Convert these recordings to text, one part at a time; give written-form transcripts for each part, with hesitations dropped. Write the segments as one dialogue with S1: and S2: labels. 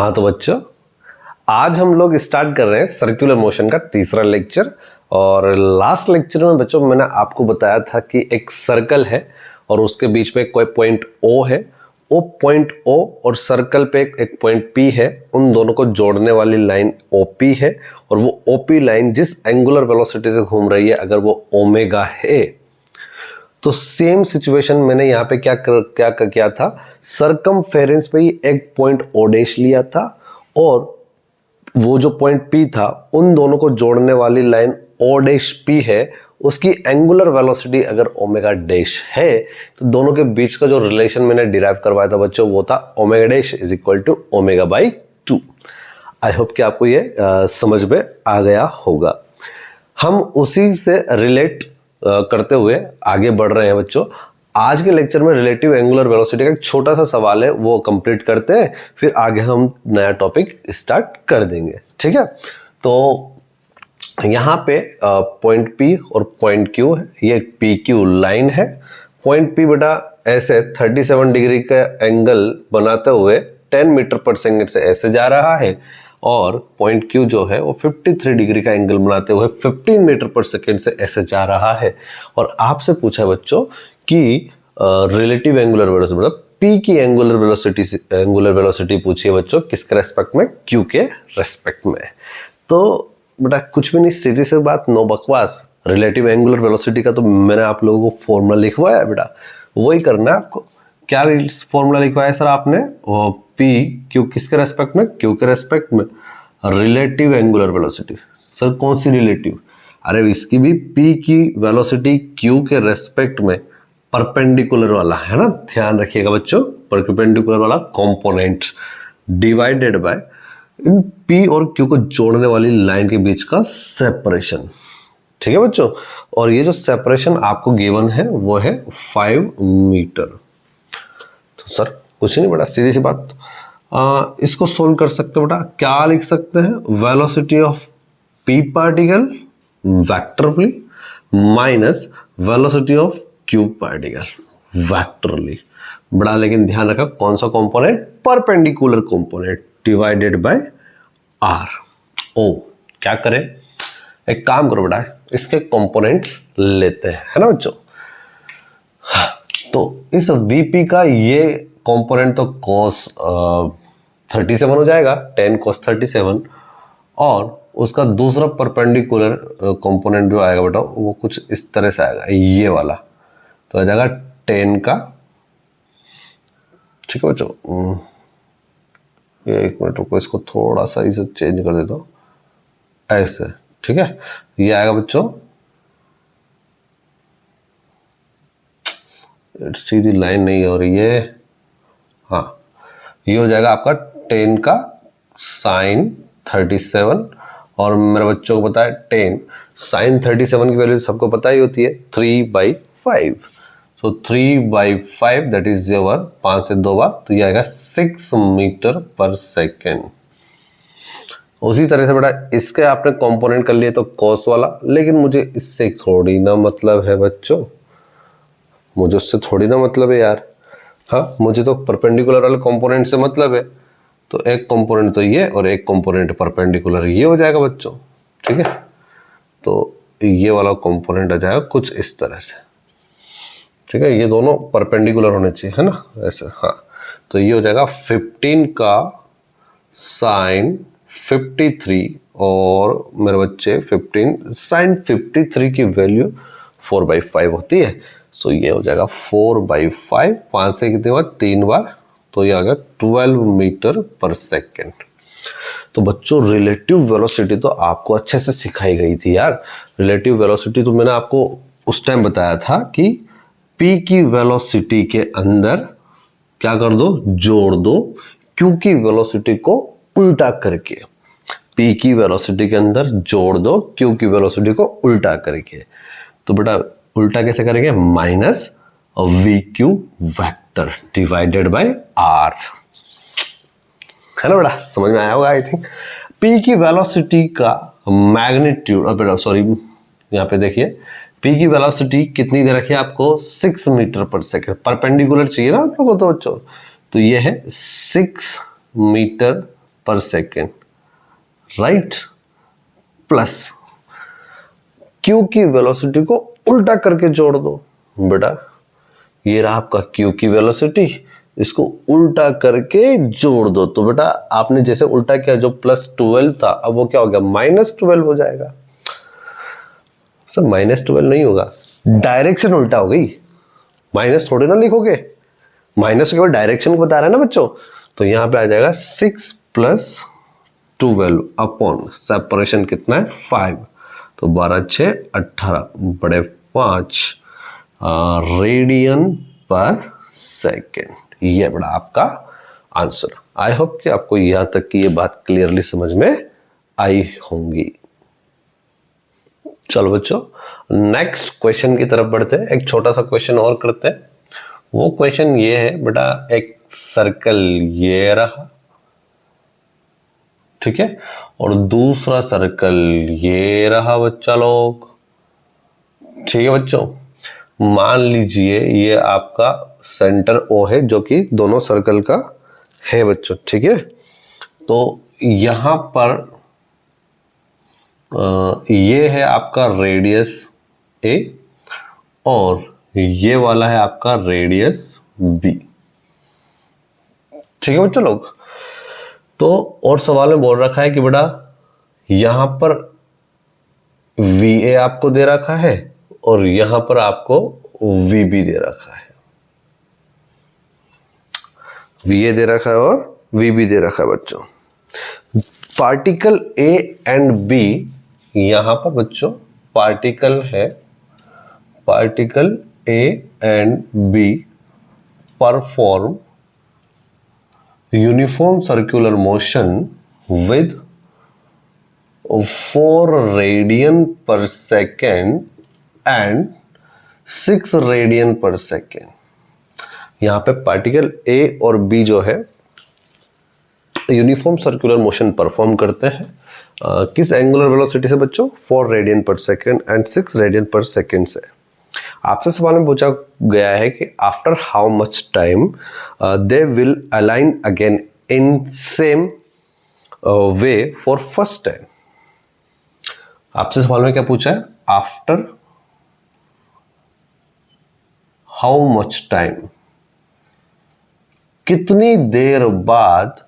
S1: हाँ तो बच्चों, आज हम लोग स्टार्ट कर रहे हैं सर्कुलर मोशन का तीसरा लेक्चर। और लास्ट लेक्चर में बच्चों मैंने आपको बताया था कि एक सर्कल है और उसके बीच में कोई पॉइंट ओ है। वो पॉइंट ओ और सर्कल पे एक पॉइंट पी है, उन दोनों को जोड़ने वाली लाइन ओपी है। और वो ओपी लाइन जिस एंगुलर वेलोसिटी से घूम रही है, अगर वो ओमेगा है, तो सेम सिचुएशन मैंने यहाँ पे क्या किया था, सरकमफेरेंस पे ही एक पॉइंट ओ डैश लिया था और वो जो पॉइंट पी था, उन दोनों को जोड़ने वाली लाइन ओ डैश पी है, उसकी एंगुलर वेलोसिटी अगर ओमेगा डैश है, तो दोनों के बीच का जो रिलेशन मैंने डिराइव करवाया था बच्चों, वो था omega dash is equal to omega by 2। I hope कि आपको ये समझ में आ गया होगा। हम उसी से रिलेट करते हुए आगे बढ़ रहे हैं बच्चों। आज के लेक्चर में रिलेटिव एंगुलर वेलोसिटी का एक छोटा सा सवाल है, वो कंप्लीट करते हैं, फिर आगे हम नया टॉपिक स्टार्ट कर देंगे। ठीक है, तो यहाँ पे पॉइंट पी और पॉइंट क्यू है, ये पी क्यू लाइन है। पॉइंट पी बेटा ऐसे 37 डिग्री का एंगल बनाते हुए 10 मीटर पर सेकेंड से ऐसे जा रहा है, और पॉइंट क्यू जो है वो 53 डिग्री का एंगल बनाते हुए 15 मीटर पर सेकेंड से ऐसे जा रहा है। और आपसे पूछा है बच्चों कि रिलेटिव एंगुलर वेलोसिटी, मतलब पी की एंगुलर वेलोसिटी पूछी है बच्चों, किसके रेस्पेक्ट में? क्यू के रेस्पेक्ट में। तो बेटा कुछ भी नहीं, सीधी सी बात, नो बकवास। रिलेटिव एंगुलर वेलोसिटी का तो मैंने आप लोगों को फॉर्मूला लिखवाया है बेटा, वही करना है आपको। क्या फॉर्मूला लिखवाया सर आपने? वो पी क्यू किसके रेस्पेक्ट में? क्यू के रेस्पेक्ट में। रिलेटिव एंगुलर वेलोसिटी, सर कौन सी रिलेटिव? अरे इसकी भी पी की वेलोसिटी क्यू के रेस्पेक्ट में परपेंडिकुलर वाला है ना, ध्यान रखिएगा बच्चों, परपेंडिकुलर वाला component divided bye in P और क्यू को जोड़ने वाली लाइन के बीच का सेपरेशन। ठीक है बच्चों, और ये जो सेपरेशन आपको गिवन है वो है 5 मीटर। तो सर कुछ नहीं बेटा, सीधी सी बात, इसको सोल्व कर सकते हो बेटा। क्या लिख सकते हैं? Velocity of p particle vectorly minus velocity of q particle vectorly बड़ा, लेकिन ध्यान रखा कौन सा component? Perpendicular component divided by r. ओ क्या करें, एक काम करो बेटा, इसके कंपोनेंट्स लेते हैं, है ना बच्चों। तो इस वीपी का ये कंपोनेंट तो cos 37 हो जाएगा, 10 cos 37, और उसका दूसरा परपेंडिकुलर कंपोनेंट जो आएगा बेटा, वो कुछ इस तरह से आएगा, ये वाला। तो आ जाएगा 10 का, ठीक है बच्चों, ये एक मिनट रुको, इसको थोड़ा सा इसे चेंज कर देता हूँ ऐसे। ठीक है, ये आएगा बच्चों, सीधी लाइन नहीं हो रही है, हाँ, ये हो जाएगा आपका 10 का साइन 37, और मेरे बच्चों को पता है 10 साइन 37 की वैल्यू सबको पता ही होती है 3/5। सो 3/5 दैट इज योर 5 से 2 बार, तो ये आएगा 6 मीटर पर सेकेंड। उसी तरह से बेटा इसके आपने कंपोनेंट कर लिए तो कॉस वाला, लेकिन मुझे इससे थोड़ी ना मतलब है बच्चों, मुझे उससे थोड़ी ना मतलब है यार। हाँ, मुझे तो परपेंडिकुलर वाले कंपोनेंट से मतलब है। तो एक कंपोनेंट तो ये और एक कंपोनेंट परपेंडिकुलर ये हो जाएगा बच्चों। ठीक है, तो ये वाला कंपोनेंट आ जाएगा कुछ इस तरह से। ठीक है, ये दोनों परपेंडिकुलर होने चाहिए, है ना, ऐसे। हाँ, तो ये हो जाएगा 15 का साइन 53, और मेरे बच्चे 15 साइन 53 की वैल्यू 4/5 होती है। सो ये हो जाएगा 4/5, 5 से कितने बार? 3 बार, तो ये आ गया 12 मीटर पर सेकेंड। तो बच्चों रिलेटिव वेलोसिटी तो आपको अच्छे से सिखाई गई थी यार। रिलेटिव वेलोसिटी तो मैंने आपको उस टाइम बताया था कि पी की वेलोसिटी के अंदर क्या कर दो? जोड़ दो क्यू की वेलोसिटी को उल्टा करके। पी की वेलोसिटी के अंदर जोड़ दो क्यू की वेलोसिटी को उल्टा करके। तो बेटा उल्टा कैसे करेंगे? Minus V Q vector divided by R, है ना बेटा, समझ में आया होगा आई थिंक। पी की वेलोसिटी का मैग्नीट्यूड, अब बेटा सॉरी यहाँ पे देखिए, पी की वेलोसिटी कितनी दे रखी है आपको? 6 मीटर पर सेकेंड। परपेंडिकुलर चाहिए ना आप लोगों को तो बच्चों, तो ये है 6 मीटर पर सेकेंड, राइट, प्लस क्यू की वेलोसिटी को उल्टा करके जोड़ दो। बेटा ये रहा आपका क्यू की वेलोसिटी, इसको उल्टा करके जोड़ दो। तो बेटा आपने जैसे उल्टा किया, जो +12 था अब वो क्या हो गया, -12 हो जाएगा। सर -12 नहीं होगा, डायरेक्शन उल्टा हो गई, माइनस थोड़ी ना लिखोगे, माइनस केवल डायरेक्शन को बता रहा है ना बच्चों। तो यहां पे आ जाएगा 6 + 12 अपॉन सेपरेशन कितना है 5, तो 12 6 18 बड़े 5 रेडियन पर सेकेंड। ये बड़ा आपका आंसर। आई होप कि आपको यहां तक की ये बात क्लियरली समझ में आई होंगी। चलो बच्चों नेक्स्ट क्वेश्चन की तरफ बढ़ते हैं। एक छोटा सा क्वेश्चन और करते हैं। वो क्वेश्चन ये है बेटा, एक सर्कल ये रहा, ठीक है, और दूसरा सर्कल ये रहा बच्चा लोग, ठीक है बच्चों। मान लीजिए ये आपका सेंटर O है जो कि दोनों सर्कल का है बच्चों, ठीक है। तो यहां पर ये है आपका रेडियस A और ये वाला है आपका रेडियस B, ठीक है बच्चों लोग। तो और सवाल में बोल रखा है कि बेटा यहां पर VA आपको दे रखा है और यहां पर आपको VB दे रखा है, VA दे रखा है और VB दे रखा है बच्चों। पार्टिकल A एंड B, यहां पर बच्चों पार्टिकल है, particle A and B perform uniform circular motion with 4 radian पर सेकेंड एंड 6 रेडियन पर सेकेंड। यहां पे पार्टिकल A और B जो है यूनिफॉर्म सर्कुलर मोशन परफॉर्म करते हैं किस एंगुलर वेलोसिटी से बच्चों, 4 रेडियन पर सेकेंड एंड 6 रेडियन पर सेकेंड से। आपसे सवाल में पूछा गया है कि after how much time they will align again in same way for first time. आपसे सवाल में क्या पूछा है, आफ्टर हाउ मच टाइम, कितनी देर बाद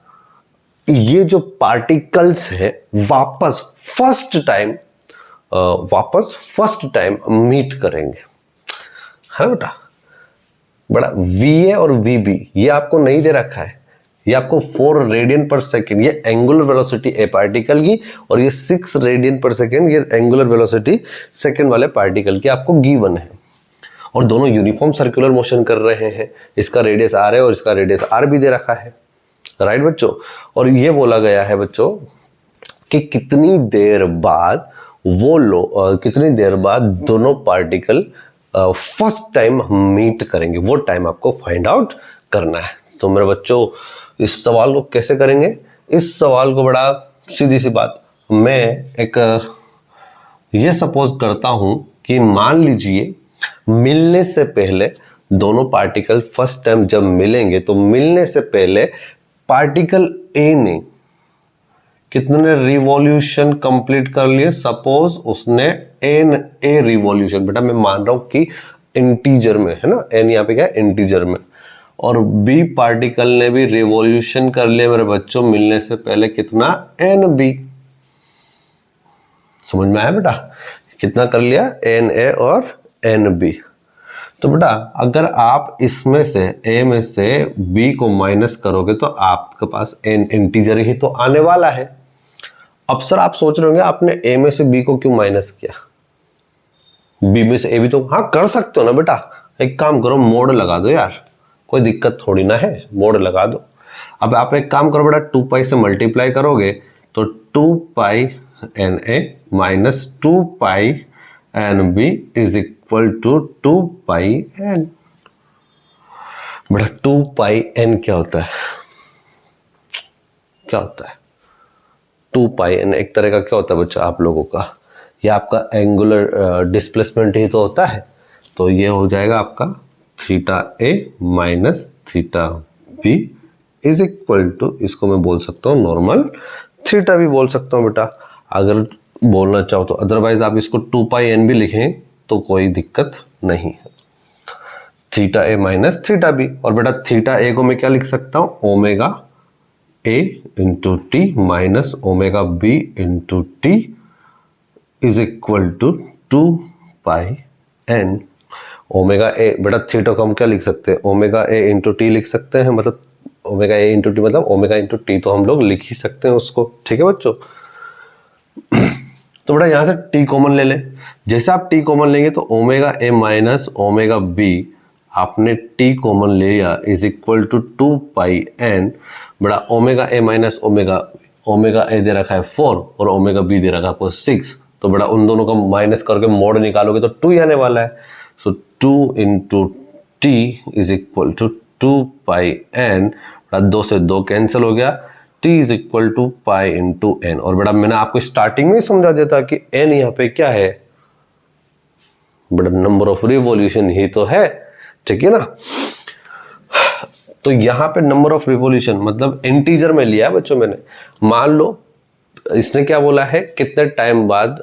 S1: ये जो पार्टिकल्स है वापस फर्स्ट टाइम मीट करेंगे, है बेटा। बड़ा VA और VB ये आपको नहीं दे रखा है, ये आपको 4 रेडियन पर सेकेंड ये एंगुलर वेलोसिटी ए पार्टिकल की और ये 6 रेडियन पर सेकेंड ये एंगुलर वेलोसिटी सेकेंड वाले पार्टिकल की आपको गिवन है, और दोनों यूनिफॉर्म सर्कुलर मोशन कर रहे हैं। इसका रेडियस R है और इसका रेडियस R भी दे रखा है, राइट बच्चों। और ये बोला गया है बच्चों कि कितनी देर बाद कितनी देर बाद दोनों पार्टिकल फर्स्ट टाइम मीट करेंगे, वो टाइम आपको फाइंड आउट करना है। तो मेरे बच्चों इस सवाल को कैसे करेंगे, इस सवाल को बड़ा सीधी सी बात, मैं एक ये सपोज करता हूं कि मान लीजिए मिलने से पहले दोनों पार्टिकल फर्स्ट टाइम जब मिलेंगे तो मिलने से पहले पार्टिकल A ने कितने रिवॉल्यूशन कंप्लीट कर लिए, सपोज उसने NA रिवॉल्यूशन, बेटा मैं मान रहा हूं कि इंटीजर में है ना, N यहाँ पे क्या है इंटीजर में, और B पार्टिकल ने भी रिवॉल्यूशन कर लिया मेरे बच्चों मिलने से पहले, कितना NB। समझ में आया बेटा, कितना कर लिया NA और NB। तो बेटा अगर आप इसमें से A में से B को माइनस करोगे तो आपके पास N इंटीजर ही तो आने वाला है। अब सर आप सोच रहे होंगे आपने A में से B को क्यों माइनस किया, B में से A भी तो हाँ कर सकते हो ना बेटा, एक काम करो मोड लगा दो यार, कोई दिक्कत थोड़ी ना है, मोड लगा दो। अब आप एक काम करो बेटा 2 पाई से मल्टीप्लाई करोगे तो 2 pi NA minus 2 pi NB is equal to 2 pi N। बेटा 2 पाई N क्या होता है, क्या होता है 2 पाई N एक तरह का क्या होता है बच्चा आप लोगों का, ये आपका एंगुलर डिस्प्लेसमेंट ही तो होता है। तो ये हो जाएगा आपका theta A minus theta B is equal to, इसको मैं बोल सकता हूँ नॉर्मल थीटा भी बोल सकता हूँ बेटा अगर बोलना चाहो तो, अदरवाइज आप इसको 2πn भी लिखें तो कोई दिक्कत नहीं है। थीटा ए माइनस थीटा बी, और बेटा थीटा ए को मैं क्या लिख सकता हूँ, omega A into T minus omega B into T is equal to 2πn। Omega A, बेटा थीटा को हम क्या लिख सकते हैं, ओमेगा ए इंटू टी लिख सकते हैं, मतलब ओमेगा ए इंटू टी मतलब ओमेगा इंटू टी तो हम लोग लिख ही सकते हैं उसको, ठीक है बच्चों। तो बेटा यहाँ से टी कॉमन ले लें, जैसे आप टी कॉमन लेंगे तो omega a minus omega b आपने टी कॉमन ले लिया इज इक्वल टू 2πn। बेटा omega a minus omega a दे रखा है 4 और ओमेगा बी दे रखा है आपको 6, तो बेटा उन दोनों का माइनस करके मोड निकालोगे तो 2 ही आने वाला है। So 2 into T is equal to 2πn। बेटा 2 से 2 कैंसिल हो गया, t is equal to pi into N. और बेटा मैंने आपको स्टार्टिंग में समझा देता कि n यहाँ पे क्या है, बेटा नंबर ऑफ रिवॉल्यूशन ही तो है, ठीक है ना। तो यहाँ पे नंबर ऑफ रिवॉल्यूशन मतलब इंटीजर में लिया है बच्चों मैंने। मान लो इसने क्या बोला है, कितने टाइम बाद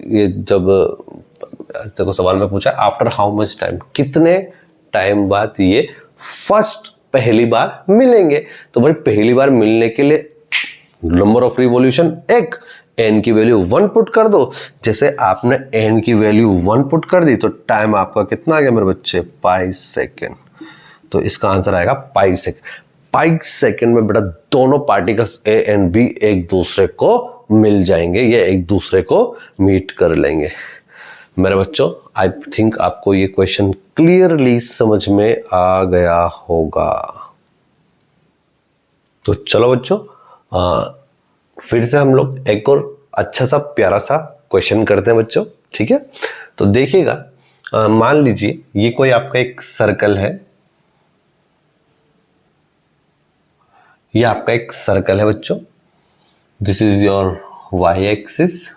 S1: ये जब देखो सवाल में पूछा आफ्टर हाउ मच टाइम, कितने टाइम बाद ये फर्स्ट पहली बार मिलेंगे। तो भाई पहली बार मिलने के लिए नंबर ऑफ रिवॉल्यूशन एक, n की वैल्यू 1 पुट कर दो। जैसे आपने n की वैल्यू 1 पुट कर दी तो टाइम आपका कितना आ गया मेरे बच्चे, पाई सेकेंड। तो इसका आंसर आएगा पाई सेकेंड। पाई सेकेंड में बेटा दोनों पार्टिकल्स a एंड b एक दूसरे को मिल जाएंगे, ये एक दूसरे को मीट कर लेंगे। मेरे बच्चों आई थिंक आपको ये क्वेश्चन क्लियरली समझ में आ गया होगा। तो चलो बच्चों फिर से हम लोग एक और अच्छा सा प्यारा सा क्वेश्चन करते हैं बच्चों, ठीक है। तो देखिएगा मान लीजिए ये कोई आपका एक सर्कल है, ये आपका एक सर्कल है बच्चों। This is your Y axis,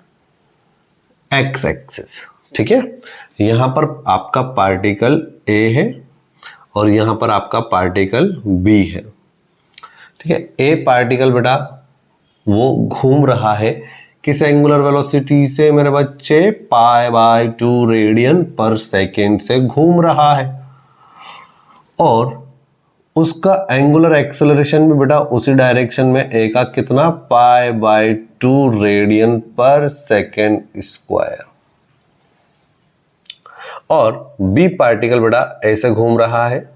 S1: X axis, ठीक है। यहां पर आपका पार्टिकल A है और यहां पर आपका पार्टिकल B है, ठीक है। A पार्टिकल बेटा वो घूम रहा है किस एंगुलर वेलोसिटी से मेरे बच्चे, π/2 रेडियन पर सेकेंड से घूम रहा है, और उसका एंगुलर एक्सेलरेशन भी बेटा उसी डायरेक्शन में A का कितना, π/2 रेडियन पर सेकेंड स्क्वायर। और B पार्टिकल बेटा ऐसे घूम रहा है,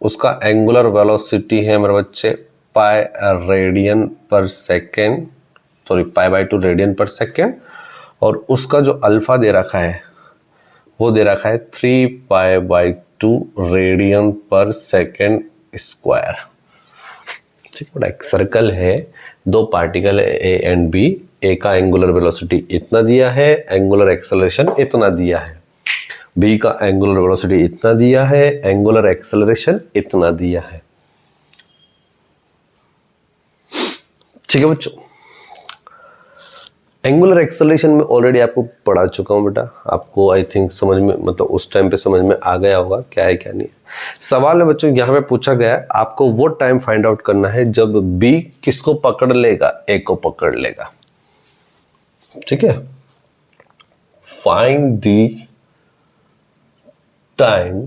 S1: उसका एंगुलर वेलोसिटी है मेरे बच्चे π/2 रेडियन पर सेकेंड, और उसका जो अल्फा दे रखा है वो दे रखा है 3π/2 रेडियन पर सेकेंड स्क्वायर, ठीक है। एक सर्कल है, दो पार्टिकल है A एंड B, A का एंगुलर वेलोसिटी इतना दिया है, एंगुलर एक्सेलरेशन इतना दिया है, B का एंगुलर वेलोसिटी इतना दिया है, एंगुलर एक्सेलरेशन इतना दिया है, ठीक है बच्चों। एंगुलर एक्सेलरेशन में ऑलरेडी आपको पढ़ा चुका हूं बेटा, आपको आई थिंक समझ में, मतलब उस टाइम पे समझ में आ गया होगा क्या है क्या नहीं है। सवाल में बच्चों यहाँ पे पूछा गया है आपको वो टाइम फाइंड आउट करना है जब B किसको पकड़ लेगा, A को पकड़ लेगा, ठीक है। Find the time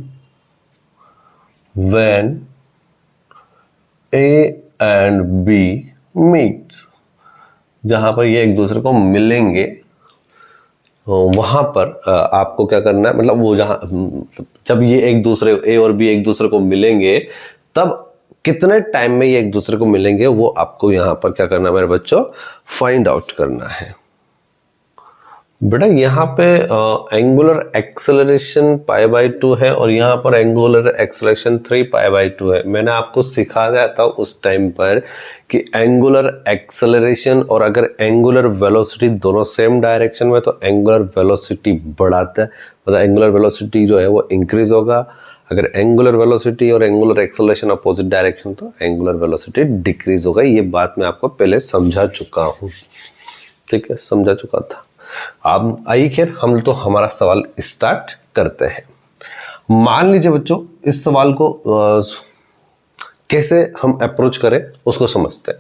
S1: when A and B meets, जहां पर ये एक दूसरे को मिलेंगे वहां पर आपको क्या करना है, मतलब वो जहां जब ये एक दूसरे A और B एक दूसरे को मिलेंगे तब कितने टाइम में ये एक दूसरे को मिलेंगे वो आपको यहां पर क्या करना है मेरे बच्चों, फाइंड आउट करना है। बेटा यहाँ पे एंगुलर एक्सेलरेशन π/2 है और यहाँ पर एंगुलर एक्सेलरेशन 3π/2 है। मैंने आपको सिखाया था उस टाइम पर कि एंगुलर एक्सेलरेशन और अगर एंगुलर वेलोसिटी दोनों सेम डायरेक्शन में तो एंगुलर वेलोसिटी बढ़ाता है, मतलब एंगुलर वेलोसिटी जो है वो इंक्रीज होगा। अगर एंगुलर वेलोसिटी और एंगुलर एक्सेलरेशन अपोजिट डायरेक्शन तो एंगुलर वेलोसिटी डिक्रीज होगा। ये बात मैं आपको पहले समझा चुका हूँ, ठीक है, समझा चुका था। अब आइए खैर हम तो हमारा सवाल स्टार्ट करते हैं। मान लीजिए बच्चों इस सवाल को कैसे हम अप्रोच करें उसको समझते हैं।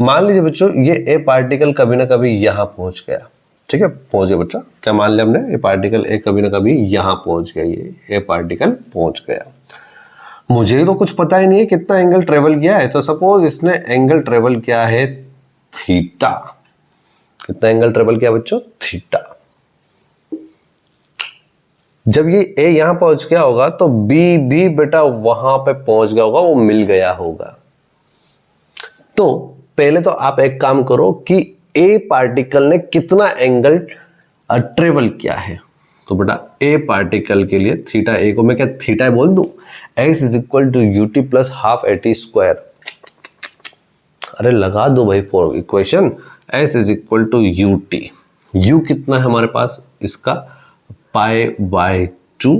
S1: मान लीजिए बच्चों ये ए पार्टिकल कभी ना कभी यहाँ पहुंच गया, ठीक है, पहुंच गया बच्चा, क्या मान लिया हमने, ए पार्टिकल ए कभी ना कभी यहाँ पहुंच गया, ये ए पार्टिकल पहुंच गया। मुझे तो कुछ पता ही नहीं है कितना एंगल ट्रेवल किया है, तो सपोज इसने एंगल ट्रेवल किया है थीटा। कितना एंगल ट्रेवल किया बच्चों, थीटा। जब ये ए यहां पहुंच गया होगा तो बी भी बेटा वहां पे पहुंच गया होगा, वो मिल गया होगा। तो पहले तो आप एक काम करो कि ए पार्टिकल ने कितना एंगल ट्रेवल किया है। तो बेटा ए पार्टिकल के लिए थीटा ए को मैं क्या थीटा बोल दूं, x is equal to U T plus half A T square. अरे लगा दो भाई four equation, s is equal to you T. U कितना है हमारे पास, इसका पाई बाय 2,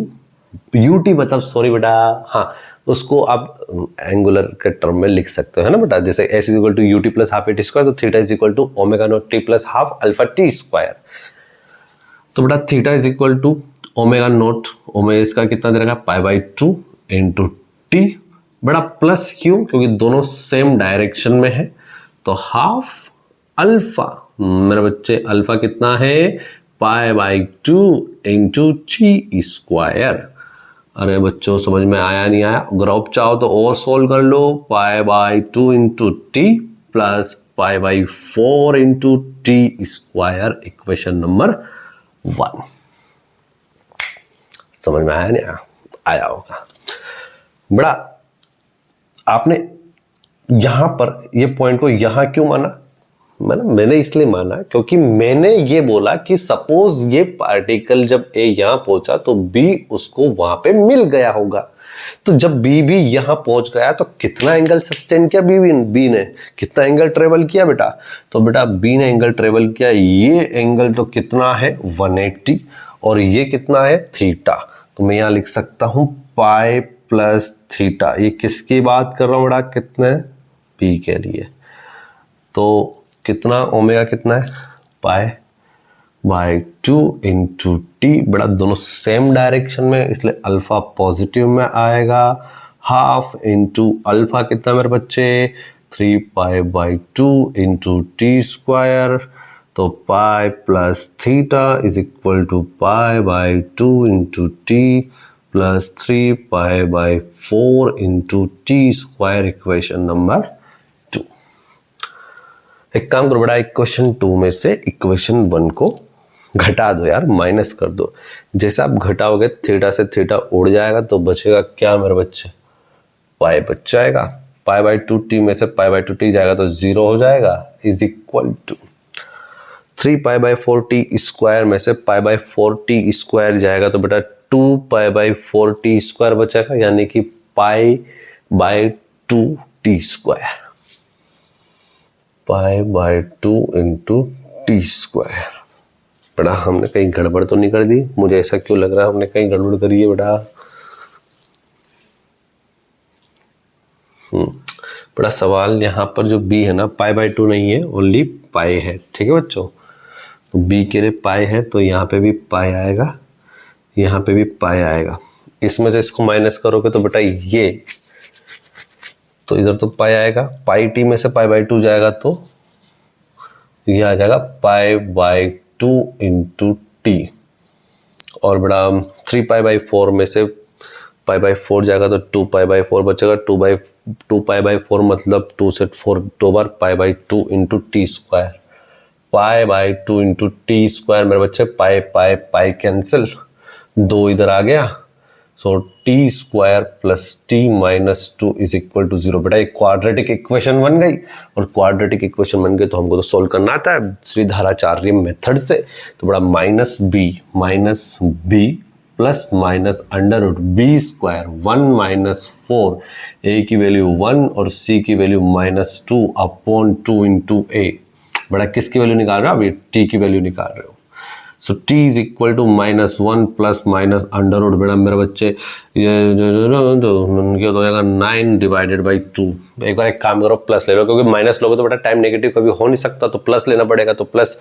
S1: यू टी मतलब सॉरी बेटा, हाँ उसको आप एंगुलर के टर्म में लिख सकते हो, है ना बेटा, जैसे s is equal to U T plus half A T square, तो theta is equal to omega naught t plus half alpha t square. तो बेटा theta is equal to omega naught, omega इसका कितना दे रखा है, पाई बाई 2 इंटू टी, बड़ा plus क्यों, क्योंकि दोनों सेम डायरेक्शन में है, तो हाफ अल्फा, मेरे बच्चे अल्फा कितना है, pi by 2 into t square. अरे बच्चों समझ में आया नहीं आया, अगर आप चाहो तो और सोल्व कर लो, pi by 2 into t plus pi by 4 into t square, equation number 1। समझ में आया नहीं आया, आया होगा बड़ा। आपने यहां पर ये पॉइंट को यहां क्यों माना, मैंने इसलिए माना क्योंकि मैंने ये बोला कि सपोज ये पार्टिकल जब ए यहां पहुंचा तो बी उसको वहां पे मिल गया होगा। तो जब बी भी यहां पहुंच गया तो कितना एंगल सस्टेन किया बी ने कितना एंगल ट्रेवल किया बेटा, तो बेटा बी ने एंगल ट्रेवल किया, ये एंगल तो कितना है 180 और ये कितना है थीटा। तो मैं यहां लिख सकता हूं पाई प्लस थीटा। ये किसकी बात कर रहा हूं बेटा, कितने बी के लिए, तो कितना ओमेगा कितना है, पाई बाय 2 इंटू टी, बड़ा दोनों सेम डायरेक्शन में इसलिए अल्फा पॉजिटिव में आएगा, हाफ इंटू अल्फा कितना मेरे बच्चे 3 pi by 2 into t square, तो pi plus theta is equal to pi by 2 into t plus 3 pi by 4 into t square, equation number 2। एक काम करो बेटा, इक्वेशन 2 में से इक्वेशन 1 को घटा दो यार, माइनस कर दो। जैसे आप घटाओगे थीटा से थीटा उड़ जाएगा तो बचेगा क्या मेरे बच्चे, पाई बच जाएगा। पाई बाई 2 टी में से पाई बाई 2 टी जाएगा तो 0 हो जाएगा, is equal to 3 pi by 4 T square में से पाई बाई 4 टी स्क्वायर जाएगा तो बेटा 2 पाई बाई 4 टी स्क्वायर बचेगा, यानी कि पाई by 2 T square, pi by 2 into t square. बेटा हमने कहीं गड़बड़ तो नहीं कर दी, मुझे ऐसा क्यों लग रहा है हमने कहीं गड़बड़ करी है बेटा। बड़ा सवाल यहाँ पर जो b है ना, पाई बाई 2 नहीं है, ओनली पाई है, ठीक है बच्चों। तो b के लिए पाई है तो यहाँ पे भी पाई आएगा, यहाँ पे भी पाई आएगा। इसमें से इसको माइनस करोगे तो बेटा ये, तो इधर तो पाई आएगा, पाई टी में से पाई बाई 2 जाएगा तो ये आ जाएगा पाई बाई 2 इंटू टी, और बड़ा 3 पाई बाई 4 में से पाई बाई 4 जाएगा तो 2 पाई बाई 4 बचेगा, 2 पाई बाई 4 मतलब 2 से 4 दो बार pi by 2 into t square, pi by 2 into t square मेरे बच्चे, पाई पाई पाई कैंसिल, 2 इधर आ गया, so t square plus t minus 2 is equal to 0। बेटा एक क्वाड्रेटिक इक्वेशन बन गई, और क्वाड्रेटिक इक्वेशन बन गई तो हमको तो सोल्व करना आता है श्रीधराचार्य मेथड से। तो बड़ा minus B plus minus under root B square 1 minus 4, A की वैल्यू 1 और सी की value minus 2 upon 2 into A. बड़ा किसकी वैल्यू निकाल रहे हो, अभी टी की वैल्यू निकाल रहे हो। So t is equal to -1 plus minus under root, बेटा मेरे बच्चे ये क्या हो जाएगा 9 डिवाइडेड बाई 2। एक बार एक काम करो प्लस ले लो, क्योंकि माइनस लोगे तो बेटा टाइम नेगेटिव कभी हो नहीं सकता, तो प्लस लेना पड़ेगा। तो प्लस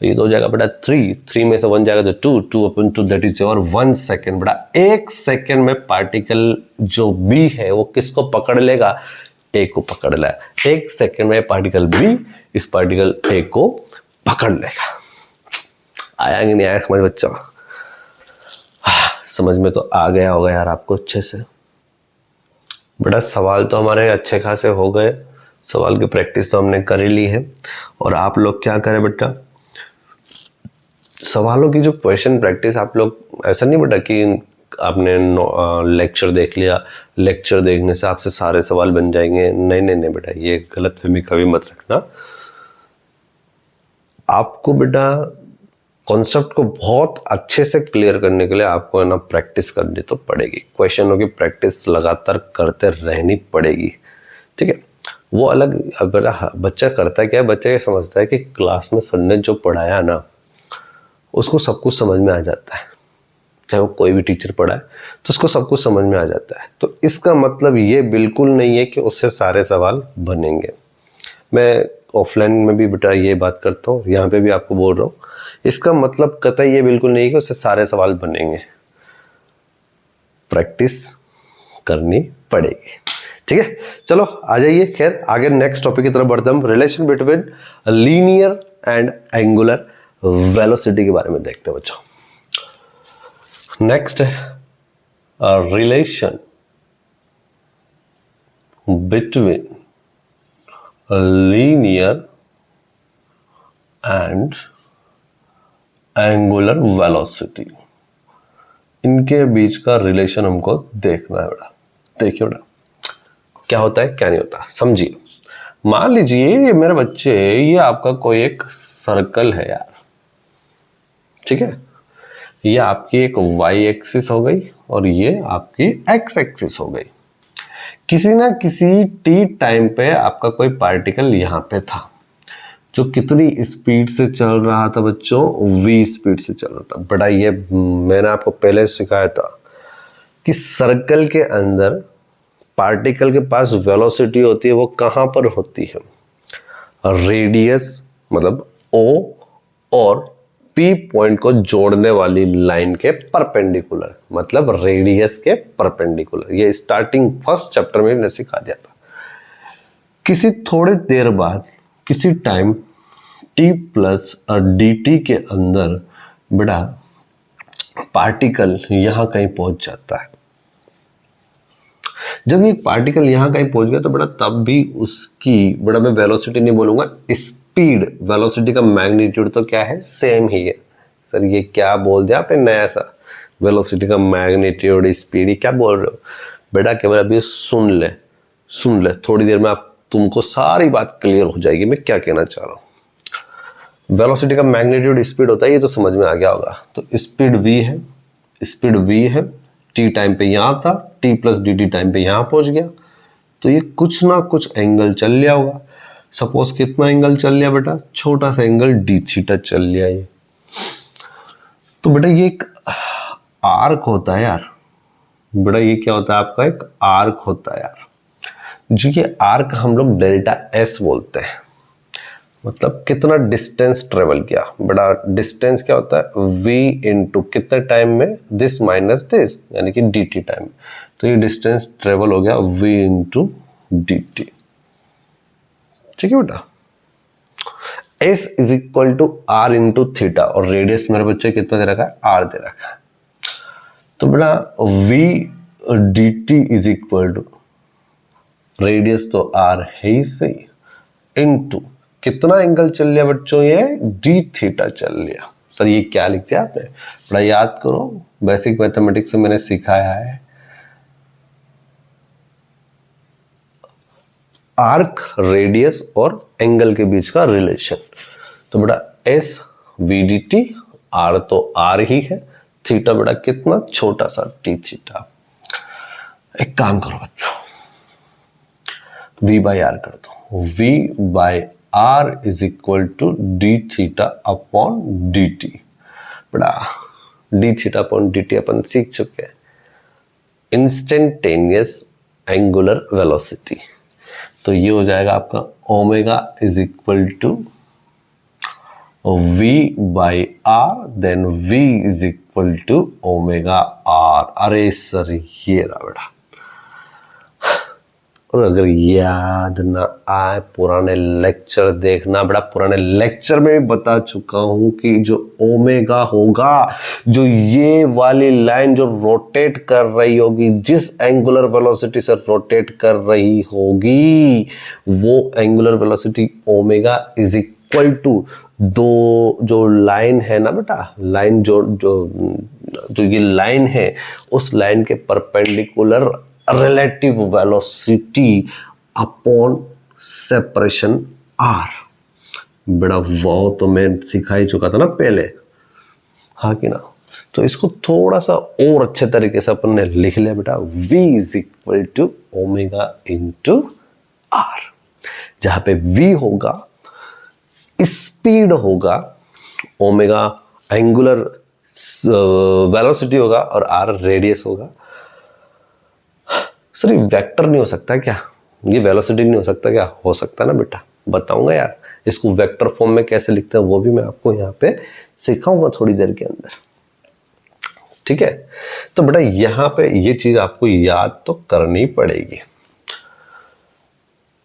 S1: ये तो हो जाएगा बेटा 3 में से 1 जाएगा तो 2 upon 2 that is your 1 second. बेटा 1 सेकेंड में पार्टिकल जो b है वो किसको पकड़ लेगा, ए को पकड़ लिया, 1 सेकेंड में पार्टिकल बी इस पार्टिकल ए को पकड़ लेगा। आया कि नहीं आया समझ बच्चा? समझ में तो आ गया होगा यार आपको अच्छे से। बेटा सवाल तो हमारे अच्छे खासे हो गए, सवाल की प्रैक्टिस तो हमने कर ही ली है। और आप लोग क्या करें बेटा, सवालों की जो क्वेश्चन प्रैक्टिस आप लोग, ऐसा नहीं बेटा कि आपने लेक्चर देख लिया, लेक्चर देखने से आपसे सारे सवाल बन जाएंगे। नहीं नहीं नहीं बेटा, ये गलतफहमी कभी मत रखना। आपको बेटा कॉन्सेप्ट को बहुत अच्छे से क्लियर करने के लिए आपको है ना प्रैक्टिस करनी तो पड़ेगी। क्वेश्चनों की प्रैक्टिस लगातार करते रहनी पड़ेगी, ठीक है। वो अलग, बेटा बच्चा करता क्या है, बच्चा ये समझता है कि क्लास में सर ने जो पढ़ाया ना उसको सब कुछ समझ में आ जाता है, चाहे वो कोई भी टीचर पढ़ाए तो उसको सब कुछ समझ में आ जाता है। तो इसका मतलब ये बिल्कुल नहीं है कि उससे सारे सवाल बनेंगे। मैं ऑफलाइन में भी बेटा ये बात करता हूँ, यहाँ पे भी आपको बोल रहा हूँ, इसका मतलब कतई ये बिल्कुल नहीं है कि उससे सारे सवाल बनेंगे। प्रैक्टिस करनी पड़ेगी, ठीक है। चलो आ जाइए, खैर आगे नेक्स्ट टॉपिक की तरफ बढ़ते हम। Relation between linear and angular velocity के बारे में देखते हैं बच्चों। नेक्स्ट है relation between linear and angular velocity. इनके बीच का रिलेशन हमको देखना है बेटा। देखिए बेटा क्या होता है क्या नहीं होता, समझिए। मान लीजिए ये मेरे बच्चे, ये आपका कोई एक सर्कल है यार, ठीक है। ये आपकी एक वाई एक्सिस हो गई और ये आपकी एक्स एक्सिस हो गई। किसी ना किसी टी टाइम पे आपका कोई पार्टिकल यहां पे था जो कितनी स्पीड से चल रहा था बच्चों, v स्पीड से चल रहा था। बड़ा ये मैंने आपको पहले सिखाया था कि सर्कल के अंदर पार्टिकल के पास वेलोसिटी होती है, वो कहाँ पर होती है, रेडियस मतलब O और P पॉइंट को जोड़ने वाली लाइन के परपेंडिकुलर, मतलब रेडियस के परपेंडिकुलर। ये स्टार्टिंग फर्स्ट चैप्टर में मैंने सिखा दिया था। किसी थोड़ी देर बाद किसी टाइम t प्लस dt के अंदर बेटा पार्टिकल यहां कहीं पहुंच जाता है। जब ये पार्टिकल यहां कहीं पहुंच गया तो बेटा तब भी उसकी, बेटा मैं वेलोसिटी नहीं बोलूंगा, स्पीड, वेलोसिटी का मैग्नीट्यूड तो क्या है, सेम ही है। सर ये क्या बोल दिया आपने नया सा, वेलोसिटी का मैग्नीट्यूड स्पीड, क्या बोल रहे हो बेटा? केवल अभी सुन ले, थोड़ी देर में आप तुमको सारी बात क्लियर हो जाएगी मैं क्या कहना चाह रहा हूं। वेलोसिटी का मैग्नीट्यूड स्पीड होता है, ये तो समझ में आ गया होगा। तो स्पीड v है, t टाइम पे यहां था, t प्लस dt टाइम पे यहां पहुंच गया, तो ये कुछ ना कुछ एंगल चल लिया होगा। सपोज कितना एंगल चल लिया बेटा, छोटा सा एंगल d थीटा चल लिया ये। तो बेटा ये एक आर्क होता है यार, बेटा ये क्या होता है आपका, एक आर्क होता है यार। जो ये आर्क हम लोग डेल्टा s बोलते हैं, मतलब कितना डिस्टेंस ट्रेवल किया। बेटा डिस्टेंस क्या होता है, v इंटू कितने टाइम में, दिस माइनस दिस, यानी कि dt टाइम। तो ये डिस्टेंस ट्रेवल हो गया v इंटू dt, ठीक है बेटा। s is equal to r into theta, और रेडियस मेरे बच्चे कितना दे रखा है, r दे रखा है। तो बेटा v dt is equal to, radius तो r है ही सही, इनटू कितना एंगल चल लिया बच्चों, ये d थीटा चल लिया। सर ये क्या लिख दिया आपने, बड़ा याद करो, बेसिक मैथमेटिक्स में मैंने सिखाया है। आर्क, रेडियस और एंगल के बीच का रिलेशन। तो बेटा s v dt, r तो r ही है, थीटा बेटा कितना छोटा सा t थीटा। एक काम करो बच्चों, v बाई आर कर दो, v by r is equal to d theta upon d t. बड़ा d theta upon d t अपन सीख चुके हैं, इंस्टेंटेनियस एंगुलर वेलोसिटी। तो ये हो जाएगा आपका omega is equal to v by R, then v is equal to omega R. अरे सर ये रहा बेटा, और अगर याद ना आए पुराने लेक्चर देखना, बड़ा पुराने लेक्चर में भी बता चुका हूं कि जो ओमेगा होगा, जो ये वाली लाइन जो रोटेट कर रही होगी, जिस एंगुलर वेलोसिटी से रोटेट कर रही होगी, वो angular velocity omega is equal to दो जो लाइन है ना बेटा, लाइन जो जो जो ये लाइन है, उस लाइन के perpendicular relative velocity upon separation r। बड़ा वाव तो मैं सिखा ही चुका था ना पहले, हाँ कि ना। तो इसको थोड़ा सा और अच्छे तरीके से अपन ने लिख लिया बेटा, v is equal to omega into R, जहां पे v होगा स्पीड होगा, ओमेगा एंगुलर वेलोसिटी होगा और r रेडियस होगा। सर ये वेक्टर नहीं हो सकता क्या, ये वेलोसिटी नहीं हो सकता क्या? हो सकता ना बेटा, बताऊंगा यार। इसको वेक्टर फॉर्म में कैसे लिखते हैं वो भी मैं आपको यहाँ पे सिखाऊंगा थोड़ी देर के अंदर, ठीक है। तो बेटा यहाँ पे ये चीज आपको याद तो करनी पड़ेगी।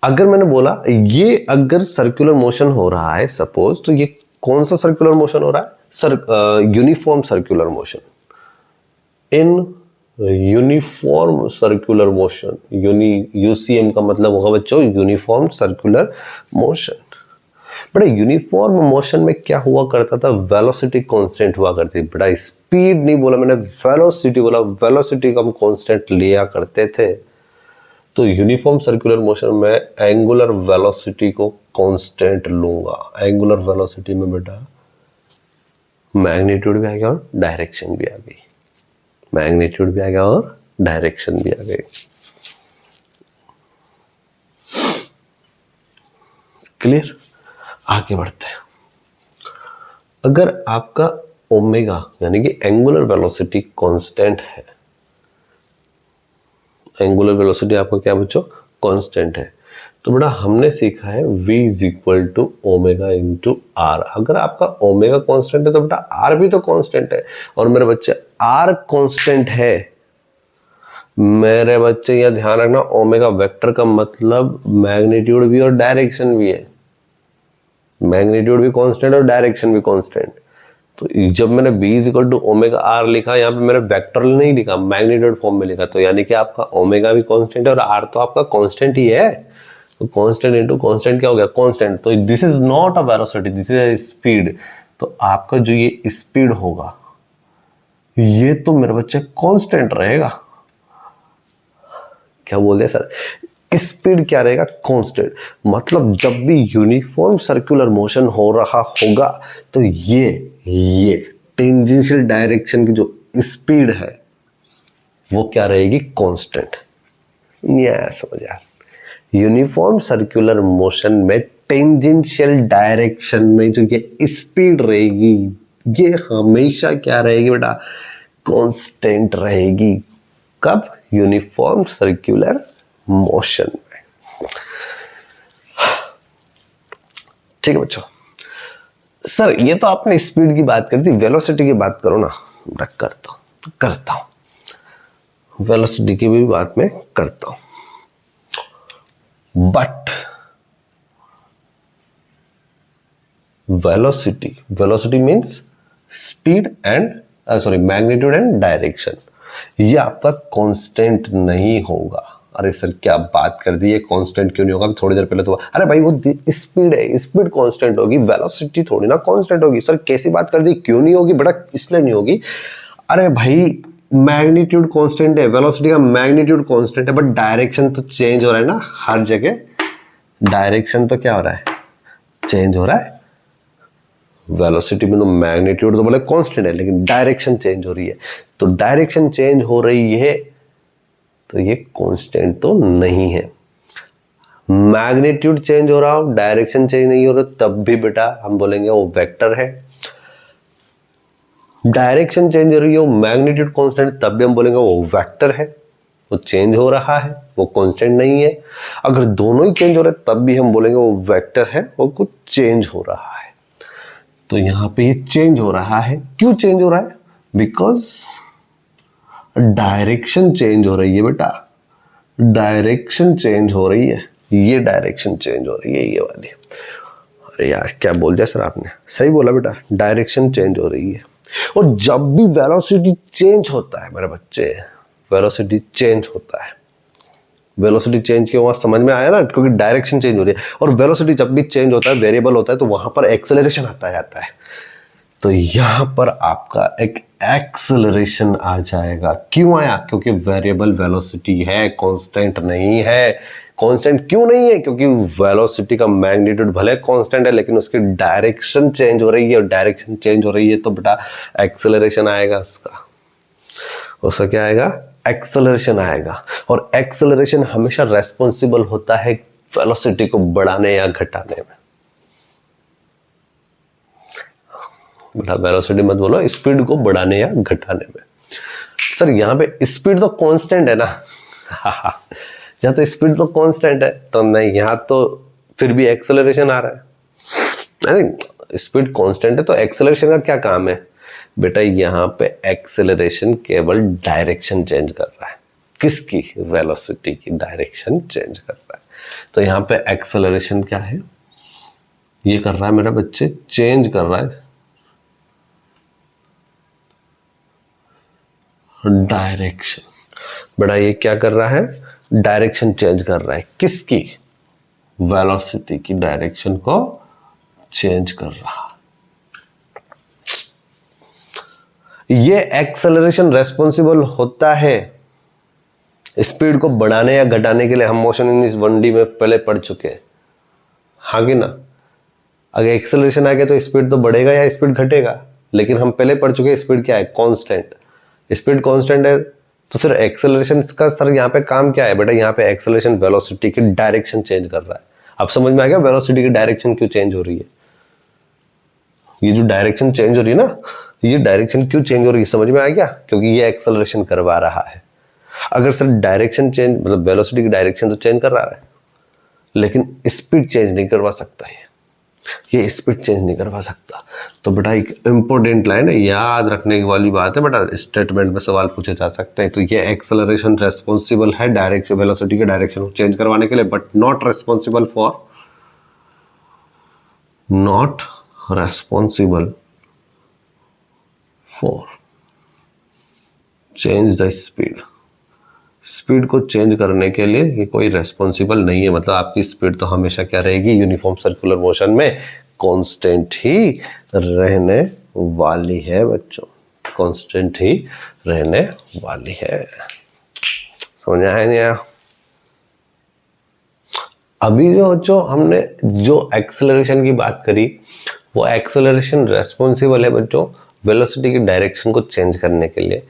S1: अगर मैंने बोला ये अगर सर्कुलर मोशन हो रहा है सपोज, तो ये कौन सा सर्कुलर मोशन हो रहा है? Uniform circular motion. इन यूनिफॉर्म सर्कुलर मोशन, यूसीएम का मतलब होगा बच्चों यूनिफॉर्म सर्कुलर मोशन। बड़ा यूनिफॉर्म मोशन में क्या हुआ करता था? वेलोसिटी कांस्टेंट हुआ करती थी बेटा, स्पीड नहीं बोला मैंने, वेलोसिटी बोला। वेलोसिटी का हम कांस्टेंट लिया करते थे। तो यूनिफॉर्म सर्कुलर मोशन में एंगुलर वेलोसिटी को कांस्टेंट लूंगा। एंगुलर वेलोसिटी में बेटा मैग्नीट्यूड भी आ गया और डायरेक्शन भी आ गई, मैग्नीट्यूड भी आ गया और डायरेक्शन भी आ गई। क्लियर? आगे बढ़ते हैं। अगर आपका ओमेगा यानी कि एंगुलर वेलोसिटी कांस्टेंट है, एंगुलर वेलोसिटी आपका क्या बच्चों? कांस्टेंट है, तो बेटा हमने सीखा है v is equal to omega into R. अगर आपका ओमेगा कांस्टेंट है तो बेटा आर भी तो कांस्टेंट है। और मेरे बच्चे आर कांस्टेंट है, मेरे बच्चे यह ध्यान रखना, ओमेगा वेक्टर का मतलब मैग्नीट्यूड भी और डायरेक्शन भी है। मैग्नीट्यूड भी कांस्टेंट और डायरेक्शन भी कांस्टेंट। तो जब मैंने b is equal to omega R लिखा, यहाँ पे मैंने वेक्टर नहीं लिखा, मैग्नीट्यूड फॉर्म में लिखा। तो यानी कि आपका ओमेगा भी कांस्टेंट है और आर तो आपका कांस्टेंट ही है। तो कांस्टेंट इनटू कांस्टेंट क्या हो गया? कांस्टेंट। तो this is not a velocity, this is a speed. तो आपका जो ये स्पीड होगा ये तो मेरे बच्चे कांस्टेंट रहेगा। क्या बोल दिया सर? स्पीड क्या रहेगा? कांस्टेंट। मतलब जब भी यूनिफॉर्म सर्कुलर मोशन हो रहा होगा तो ये टेंजेंशियल डायरेक्शन की जो स्पीड है वो क्या रहेगी? कांस्टेंट। नहीं आया समझ यार? यूनिफॉर्म सर्कुलर मोशन में टेंजेंशियल डायरेक्शन में जो ये स्पीड रहेगी ये हमेशा क्या रहेगी बेटा? कांस्टेंट रहेगी। कब? यूनिफॉर्म सर्कुलर मोशन में। ठीक है बच्चों। सर ये तो आपने स्पीड की बात कर दी, वेलोसिटी की बात करो ना। मैं करता हूं वेलोसिटी की भी बात मैं करता हूं, but velocity means speed and magnitude and direction, ये आपका कांस्टेंट नहीं होगा। अरे सर क्या बात कर दी, ये कांस्टेंट क्यों नहीं होगा? थोड़ी देर पहले तो अरे भाई वो स्पीड है, स्पीड कांस्टेंट होगी, वेलोसिटी थोड़ी ना कांस्टेंट होगी। सर कैसी बात कर दी? क्यों नहीं होगी बेटा? इसलिए नहीं होगी, अरे भाई मैग्नीट्यूड कांस्टेंट है, वेलोसिटी का मैग्नीट्यूड कांस्टेंट है, बट डायरेक्शन तो चेंज हो रहा है ना हर जगह। डायरेक्शन तो क्या हो रहा है? चेंज हो रहा है। वेलोसिटी में तो मैग्नीट्यूड तो बोले कांस्टेंट है, लेकिन डायरेक्शन चेंज हो रही है। तो डायरेक्शन चेंज हो रही है तो ये कांस्टेंट तो नहीं है। मैग्नीट्यूड चेंज हो रहा हो, डायरेक्शन चेंज नहीं हो रहा, तब भी बेटा हम बोलेंगे वो वेक्टर है। डायरेक्शन चेंज हो रही हो, मैग्नीट्यूड कांस्टेंट, तब भी हम बोलेंगे वो वेक्टर है, वो चेंज हो रहा है, वो कांस्टेंट नहीं है। अगर दोनों ही चेंज हो रहे तब भी हम बोलेंगे वो वेक्टर है, वो कुछ चेंज हो रहा है। तो यहां पे ये चेंज हो रहा है। क्यों चेंज हो रहा है? बिकॉज डायरेक्शन चेंज हो रही है बेटा, डायरेक्शन चेंज हो रही है, ये डायरेक्शन चेंज हो रही है, ये वाली। अरे यार क्या बोल दिया सर आपने, सही बोला बेटा, डायरेक्शन चेंज हो रही है। और जब भी वेलोसिटी चेंज होता है मेरे बच्चे, वेलोसिटी चेंज होता है, वेलोसिटी चेंज क्यों हुआ समझ में आया ना, क्योंकि डायरेक्शन चेंज हो रही है। और वेलोसिटी जब भी चेंज होता है, वेरिएबल होता है, तो वहां पर एक्सेलरेशन आता जाता है। तो यहां पर आपका एक एक्सेलरेशन आ जाएगा। क्यों आया? क्योंकि वेरिएबल वेलोसिटी है, कांस्टेंट नहीं है। कांस्टेंट क्यों नहीं है? क्योंकि वेलोसिटी का मैग्नीट्यूड भले कांस्टेंट है, लेकिन उसकी डायरेक्शन चेंज हो रही है, और डायरेक्शन चेंज हो रही है तो बेटा एक्सेलरेशन आएगा उसका क्या आएगा? एक्सेलरेशन आएगा। और एक्सेलरेशन हमेशा रेस्पॉन्सिबल होता है वेलोसिटी को बढ़ाने या घटाने में। बेटा वेलोसिटी मत बोलो, स्पीड को बढ़ाने या घटाने में। सर यहाँ पे स्पीड तो कांस्टेंट है ना। यहाँ तो स्पीड तो कांस्टेंट है, तो नहीं, यहाँ तो फिर भी एक्सेलरेशन आ रहा है। नहीं, स्पीड कांस्टेंट है तो एक्सेलरेशन का क्या काम है? बेटा यहाँ पे एक्सेलरेशन केवल डायरेक्शन चेंज कर रहा है। किसकी? वेलोसिटी की डायरेक्शन चेंज कर रहा है। तो यहाँ पे एक्सेलरेशन क्या है? ये कर रहा है मेरे बच्चे, चेंज कर रहा है डायरेक्शन। बेटा ये क्या कर रहा है? डायरेक्शन चेंज कर रहा है। किसकी? वेलोसिटी की डायरेक्शन को चेंज कर रहा। ये एक्सेलरेशन रेस्पॉन्सिबल होता है स्पीड को बढ़ाने या घटाने के लिए। हम मोशन इन इस 1D में पहले पढ़ चुके हैं, हाँ कि ना? अगर एक्सेलरेशन आ गया तो स्पीड तो बढ़ेगा या स्पीड घटेगा, लेकिन हम पहले पढ़ चुके हैं स्पीड क्या है? कांस्टेंट। स्पीड कांस्टेंट है तो फिर एक्सेलरेशन का सर यहाँ पे काम क्या है? बेटा यहाँ पे एक्सेलरेशन वेलोसिटी की डायरेक्शन चेंज कर रहा है। अब समझ में आ गया वेलोसिटी की डायरेक्शन क्यों चेंज हो रही है? ये जो डायरेक्शन चेंज हो रही है ना, ये डायरेक्शन क्यों चेंज हो रही है समझ में आ गया? क्योंकि ये एक्सेलरेशन करवा रहा है। अगर सर डायरेक्शन चेंज मतलब वेलोसिटी की डायरेक्शन तो चेंज कर रहा है, लेकिन स्पीड चेंज नहीं करवा सकता है, ये स्पीड चेंज नहीं करवा सकता। तो बेटा एक इंपॉर्टेंट लाइन है, याद रखने वाली बात है बेटा, स्टेटमेंट में सवाल पूछे जा सकते हैं। तो ये एक्सेलरेशन रेस्पॉन्सिबल है डायरेक्शन वेलोसिटी के डायरेक्शन को चेंज करवाने के लिए, but not responsible for change the speed. Speed को चेंज करने के लिए ये कोई रेस्पॉन्सिबल नहीं है। मतलब आपकी स्पीड तो हमेशा क्या रहेगी? यूनिफॉर्म सर्कुलर मोशन में कांस्टेंट ही रहने वाली है बच्चों, कांस्टेंट ही रहने वाली है। समझ आया नहीं आया? अभी जो हमने जो एक्सेलरेशन की बात करी, वो एक्सेलरेशन रेस्पॉन्सिबल है बच्चों वेलोसिटी की डायरेक्शन को चेंज करने के लिए।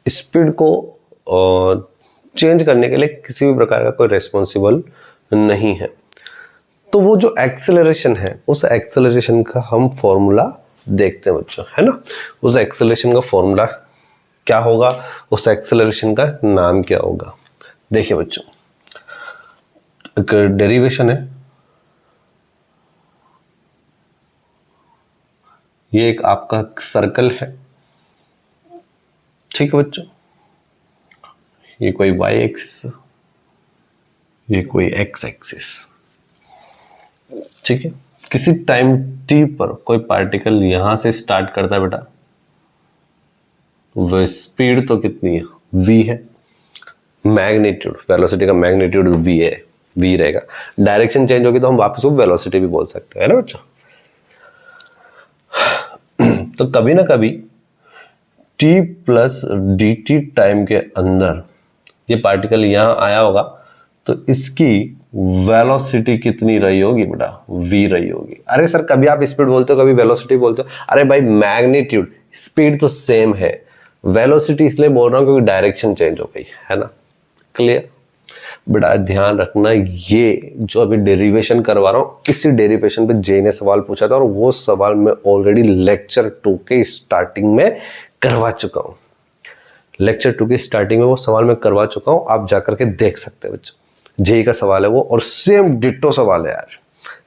S1: स्पीड को चेंज करने के लिए किसी भी प्रकार का कोई रेस्पॉन्सिबल नहीं है। तो वो जो एक्सेलरेशन है, उस एक्सेलरेशन का हम फॉर्मूला देखते हैं बच्चों, है ना? उस एक्सेलरेशन का फॉर्मूला क्या होगा? उस एक्सेलरेशन का नाम क्या होगा? देखिए बच्चों, एक डेरिवेशन है, ये एक आपका सर्कल है, ठीक है बच्चों? ये कोई y एक्सिस, ये कोई x एक्सिस, ठीक है? किसी टाइम t पर कोई पार्टिकल यहां से स्टार्ट करता है बेटा, वो स्पीड तो कितनी है? v है। मैग्नीट्यूड, वेलोसिटी का मैग्नीट्यूड v है, v रहेगा। डायरेक्शन चेंज होगी तो हम वापस वो वेलोसिटी भी बोल सकते हैं, है ना बच्चों? तो कभी ना कभी t प्लस dt टाइम के अंदर ये पार्टिकल यहां आया होगा, तो इसकी वेलोसिटी कितनी रही होगी बेटा? v रही होगी। अरे सर कभी आप स्पीड बोलते हो, कभी वेलोसिटी बोलते हो। अरे भाई मैग्नीट्यूड, स्पीड तो सेम है, वेलोसिटी इसलिए बोल रहा हूं क्योंकि डायरेक्शन चेंज हो गई है ना। क्लियर बेटा? ध्यान रखना, ये जो अभी डेरिवेशन करवा रहा हूं, इसी डेरिवेशन पे जे ने सवाल पूछा था, और वो सवाल मैं ऑलरेडी लेक्चर 2 के स्टार्टिंग में करवा चुका हूं। लेक्चर 2 की स्टार्टिंग में वो सवाल मैं करवा चुका हूं, आप जाकर के देख सकते हैं बच्चों। जेई का सवाल है वो, और सेम डिट्टो सवाल है यार।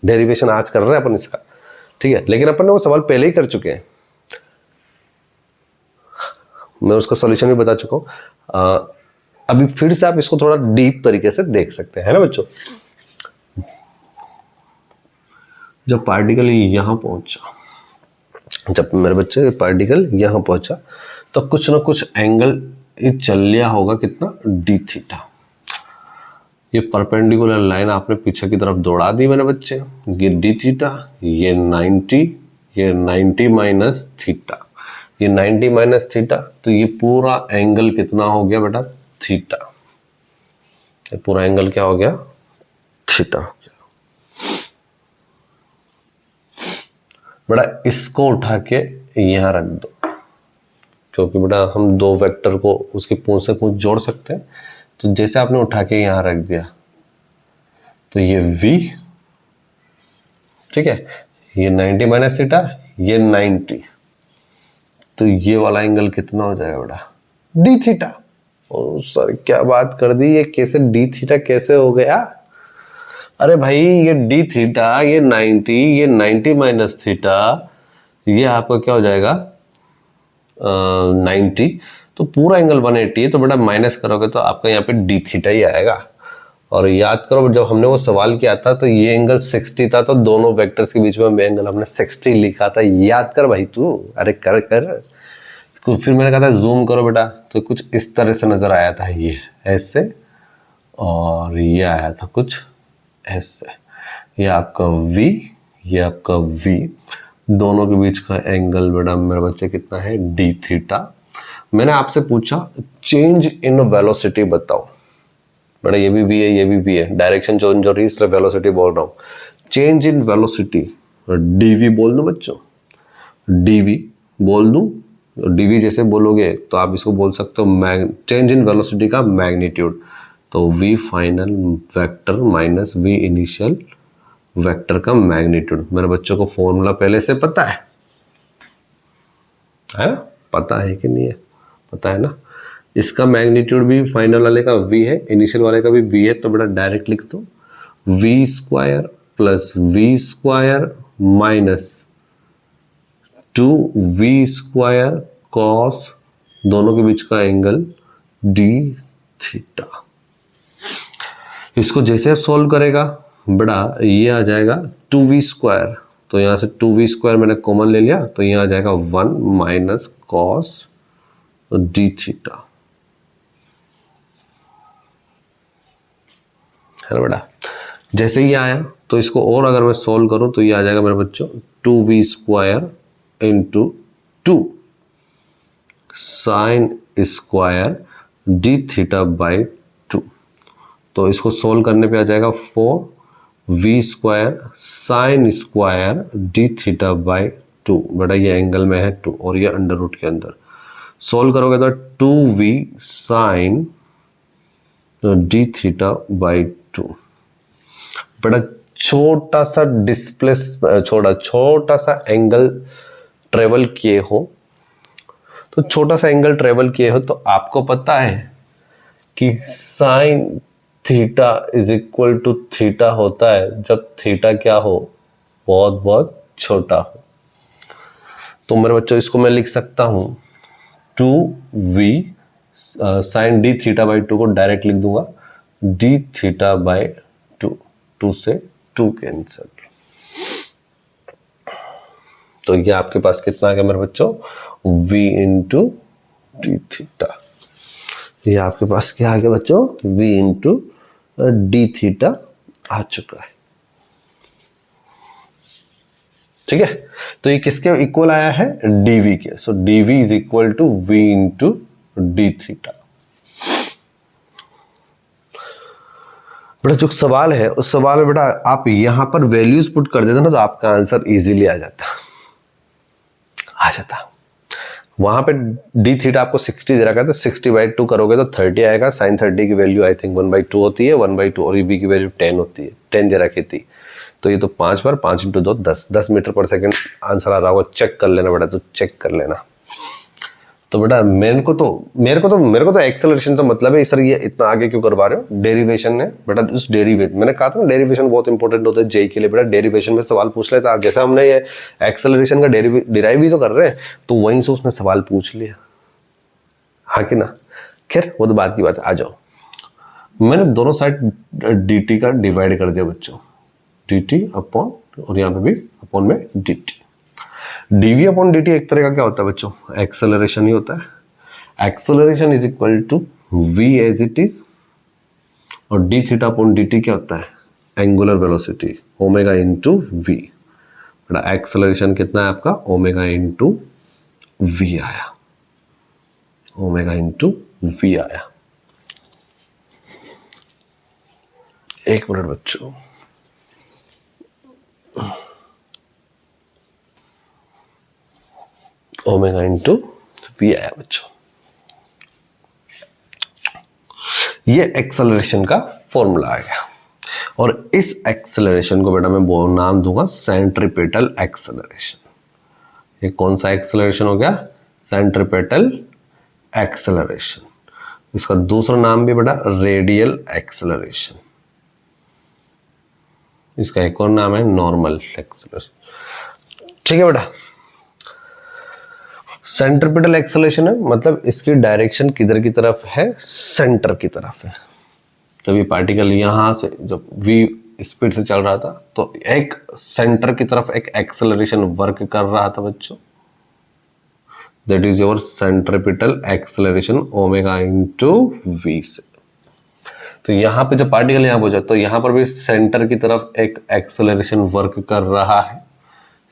S1: डेरिवेशन आज कर रहे हैं अपन इसका, ठीक है? लेकिन अपन ने वो सवाल पहले ही कर चुके हैं, मैं उसका सॉल्यूशन भी बता चुका हूं। अभी फिर से आप इसको थोड़ा डीप तरीके से देख सकते हैं, है ना बच्चों। जब पार्टिकल यहां पहुंचा, जब मेरे बच्चे पार्टिकल यहां पहुंचा तो कुछ ना कुछ एंगल ये चल लिया होगा, कितना, डी थीटा। ये परपेंडिकुलर लाइन आपने पीछे की तरफ दौड़ा दी मेरे बच्चे, ये डी थीटा, ये 90, ये 90 माइनस थीटा, ये 90 माइनस थीटा, तो ये पूरा एंगल कितना हो गया बेटा, थीटा। ये पूरा एंगल क्या हो गया, थीटा हो गया। बेटा इसको उठा के यहां रख दो, क्योंकि बेटा हम दो वेक्टर को उसकी पूंछ से पूंछ जोड़ सकते हैं। तो जैसे आपने उठा के यहां रख दिया तो ये v, ठीक है, ये 90 माइनस थीटा, ये 90, तो ये वाला एंगल कितना हो जाएगा बेटा, डी थीटा। ओ सर क्या बात कर दी, ये कैसे डी थीटा कैसे हो गया? अरे भाई ये डी थीटा, ये 90, ये 90 माइनस थीटा, ये आपका क्या हो जाएगा 90, तो पूरा एंगल 180 है। तो बेटा माइनस करोगे तो आपका यहाँ पे डी थीटा ही आएगा। और याद करो जब हमने वो सवाल किया था तो ये एंगल 60 था, तो दोनों वेक्टर्स के बीच में एंगल हमने 60 लिखा था। याद कर भाई तू, अरे कर कर। फिर मैंने कहा था जूम करो बेटा, तो कुछ इस तरह से नजर आया था, ये ऐसे, और ये आया था कुछ ऐसे। ये आपका v, ये आपका v, दोनों के बीच का एंगल बेटा मेरे बच्चे कितना है, डी थीटा। मैंने आपसे पूछा चेंज इन वेलोसिटी बताओ, बेटा ये भी v है, ये भी v है, डायरेक्शन चेंज हो रही है इसलिए वेलोसिटी बोल रहा हूँ। चेंज इन वेलोसिटी dv बोल दूं बच्चों, dv बोल दूं, dv जैसे बोलोगे तो आप इसको बोल सकते हो चेंज इन वेलोसिटी का मैग्नीट्यूड। तो v final vector minus v initial vector का मैग्नीट्यूड। मेरे बच्चों को फॉर्मूला पहले से पता है ना? पता है कि नहीं है? पता है ना। इसका मैग्नीट्यूड भी फाइनल वाले का v है, इनिशियल वाले का भी v है, तो बेटा डायरेक्ट लिख दो v square plus v square minus 2v square cos दोनों के बीच का एंगल d थीटा। इसको जैसे आप सॉल्व करेगा बेटा ये आ जाएगा 2v स्क्वायर, तो यहाँ से 2v स्क्वायर मैंने कॉमन ले लिया, तो यहाँ आ जाएगा 1 माइनस कॉस डी थीटा, है ना बेटा। जैसे ही आया तो इसको और अगर मैं सॉल्व करूं तो ये आ जाएगा मेरे बच्चों 2v square into 2 sine square D theta by 2। तो इसको सोल्व करने पे आ जाएगा 4v square sine square D theta by 2। बेटा ये एंगल में है 2 और ये अंडर रूट के अंदर। सोल्व करोगे तो 2v sign D theta by 2। बेटा छोटा सा डिस्प्लेस छोटा सा एंगल ट्रेवल किए हो, तो छोटा सा एंगल ट्रेवल किए हो तो आपको पता है कि sine theta is equal to theta होता है जब थीटा क्या हो, बहुत बहुत छोटा हो। तो मेरे बच्चों इसको मैं लिख सकता हूं 2v sign D theta by 2 को डायरेक्ट लिख दूंगा डी थीटा बाई 2, 2 से 2 कैंसिल। तो ये आपके पास कितना आ गया मेरे बच्चों, v इंटू डी थीटा। ये आपके पास क्या आ गया बच्चों, v इंटू डी थीटा आ चुका है। ठीक है, तो ये किसके इक्वल आया है, dv के। So dv is equal to v into D theta. बेटा जो सवाल है उस सवाल में बेटा आप यहां पर वैल्यूज पुट कर देते ना तो आपका आंसर इजीली आ जाता। वहां पे डी थीटा आपको 60 दे रखा है, तो 60/2 करोगे तो 30 आएगा। साइन 30 की वैल्यू आई थिंक 1/2 होती है, 1/2, और बी की वैल्यू 10 होती है, 10 दे रखी थी। तो ये तो 5 बार 5 × 2 10 मीटर पर सेकंड आंसर आ रहा होगा। चेक कर लेना बेटा, तो चेक कर लेना। तो बेटा मेरे को तो एक्सेलरेशन से मतलब है, सर ये इतना आगे क्यों करवा रहे हो, डेरिवेशन है बेटा। उस डेरिवेशन मैंने कहा था ना, डेरिवेशन बहुत इंपॉर्टेंट होता है जेई के लिए बेटा। डेरिवेशन में सवाल पूछ लेता है, जैसे हमने ये एक्सेलरेशन का डिराइव भी तो कर रहे हैं, तो वहीं से उसने सवाल पूछ लिया, हाँ कि ना। खैर वो तो बात की बात है। आ जाओ, मैंने दोनों साइड dt का डिवाइड कर दिया बच्चों, dt अपॉन, और यहाँ पे भी अपॉन में dt। dv अपॉन dt एक तरह का क्या होता है बच्चों, एक्सेलरेशन ही होता है। Acceleration is equal to v as it is, और d थीटा अपॉन dt क्या होता है, angular velocity, omega into V. बेटा एक्सेलरेशन कितना है आपका, ओमेगा इंटू वी आया, ओमेगा इंटू वी आया। एक मिनट बच्चों, ओमेगा इंटू वी आया बच्चों। ये एक्सेलरेशन का फॉर्मूला आ गया, और इस एक्सेलरेशन को बेटा मैं नाम दूंगा सेंट्रीपिटल एक्सेलरेशन। ये कौन सा एक्सेलरेशन हो गया, सेंट्रीपिटल एक्सेलरेशन। इसका दूसरा नाम भी बेटा रेडियल एक्सेलरेशन, इसका एक और नाम है नॉर्मल एक्सेलरेशन। ठीक है बेटा, सेंट्रीपिटल एक्सेलरेशन है मतलब इसकी डायरेक्शन किधर की तरफ है, सेंटर की तरफ है। जब ये पार्टिकल यहां से जब v स्पीड से चल रहा था तो एक सेंटर की तरफ एक एक्सेलरेशन वर्क कर रहा था बच्चों, that is your centripetal acceleration omega into V से। तो यहाँ पे जब पार्टिकल यहाँ पहुंचा तो यहाँ पर भी सेंटर की तरफ एक एक्सेलरेशन वर्क कर रहा है,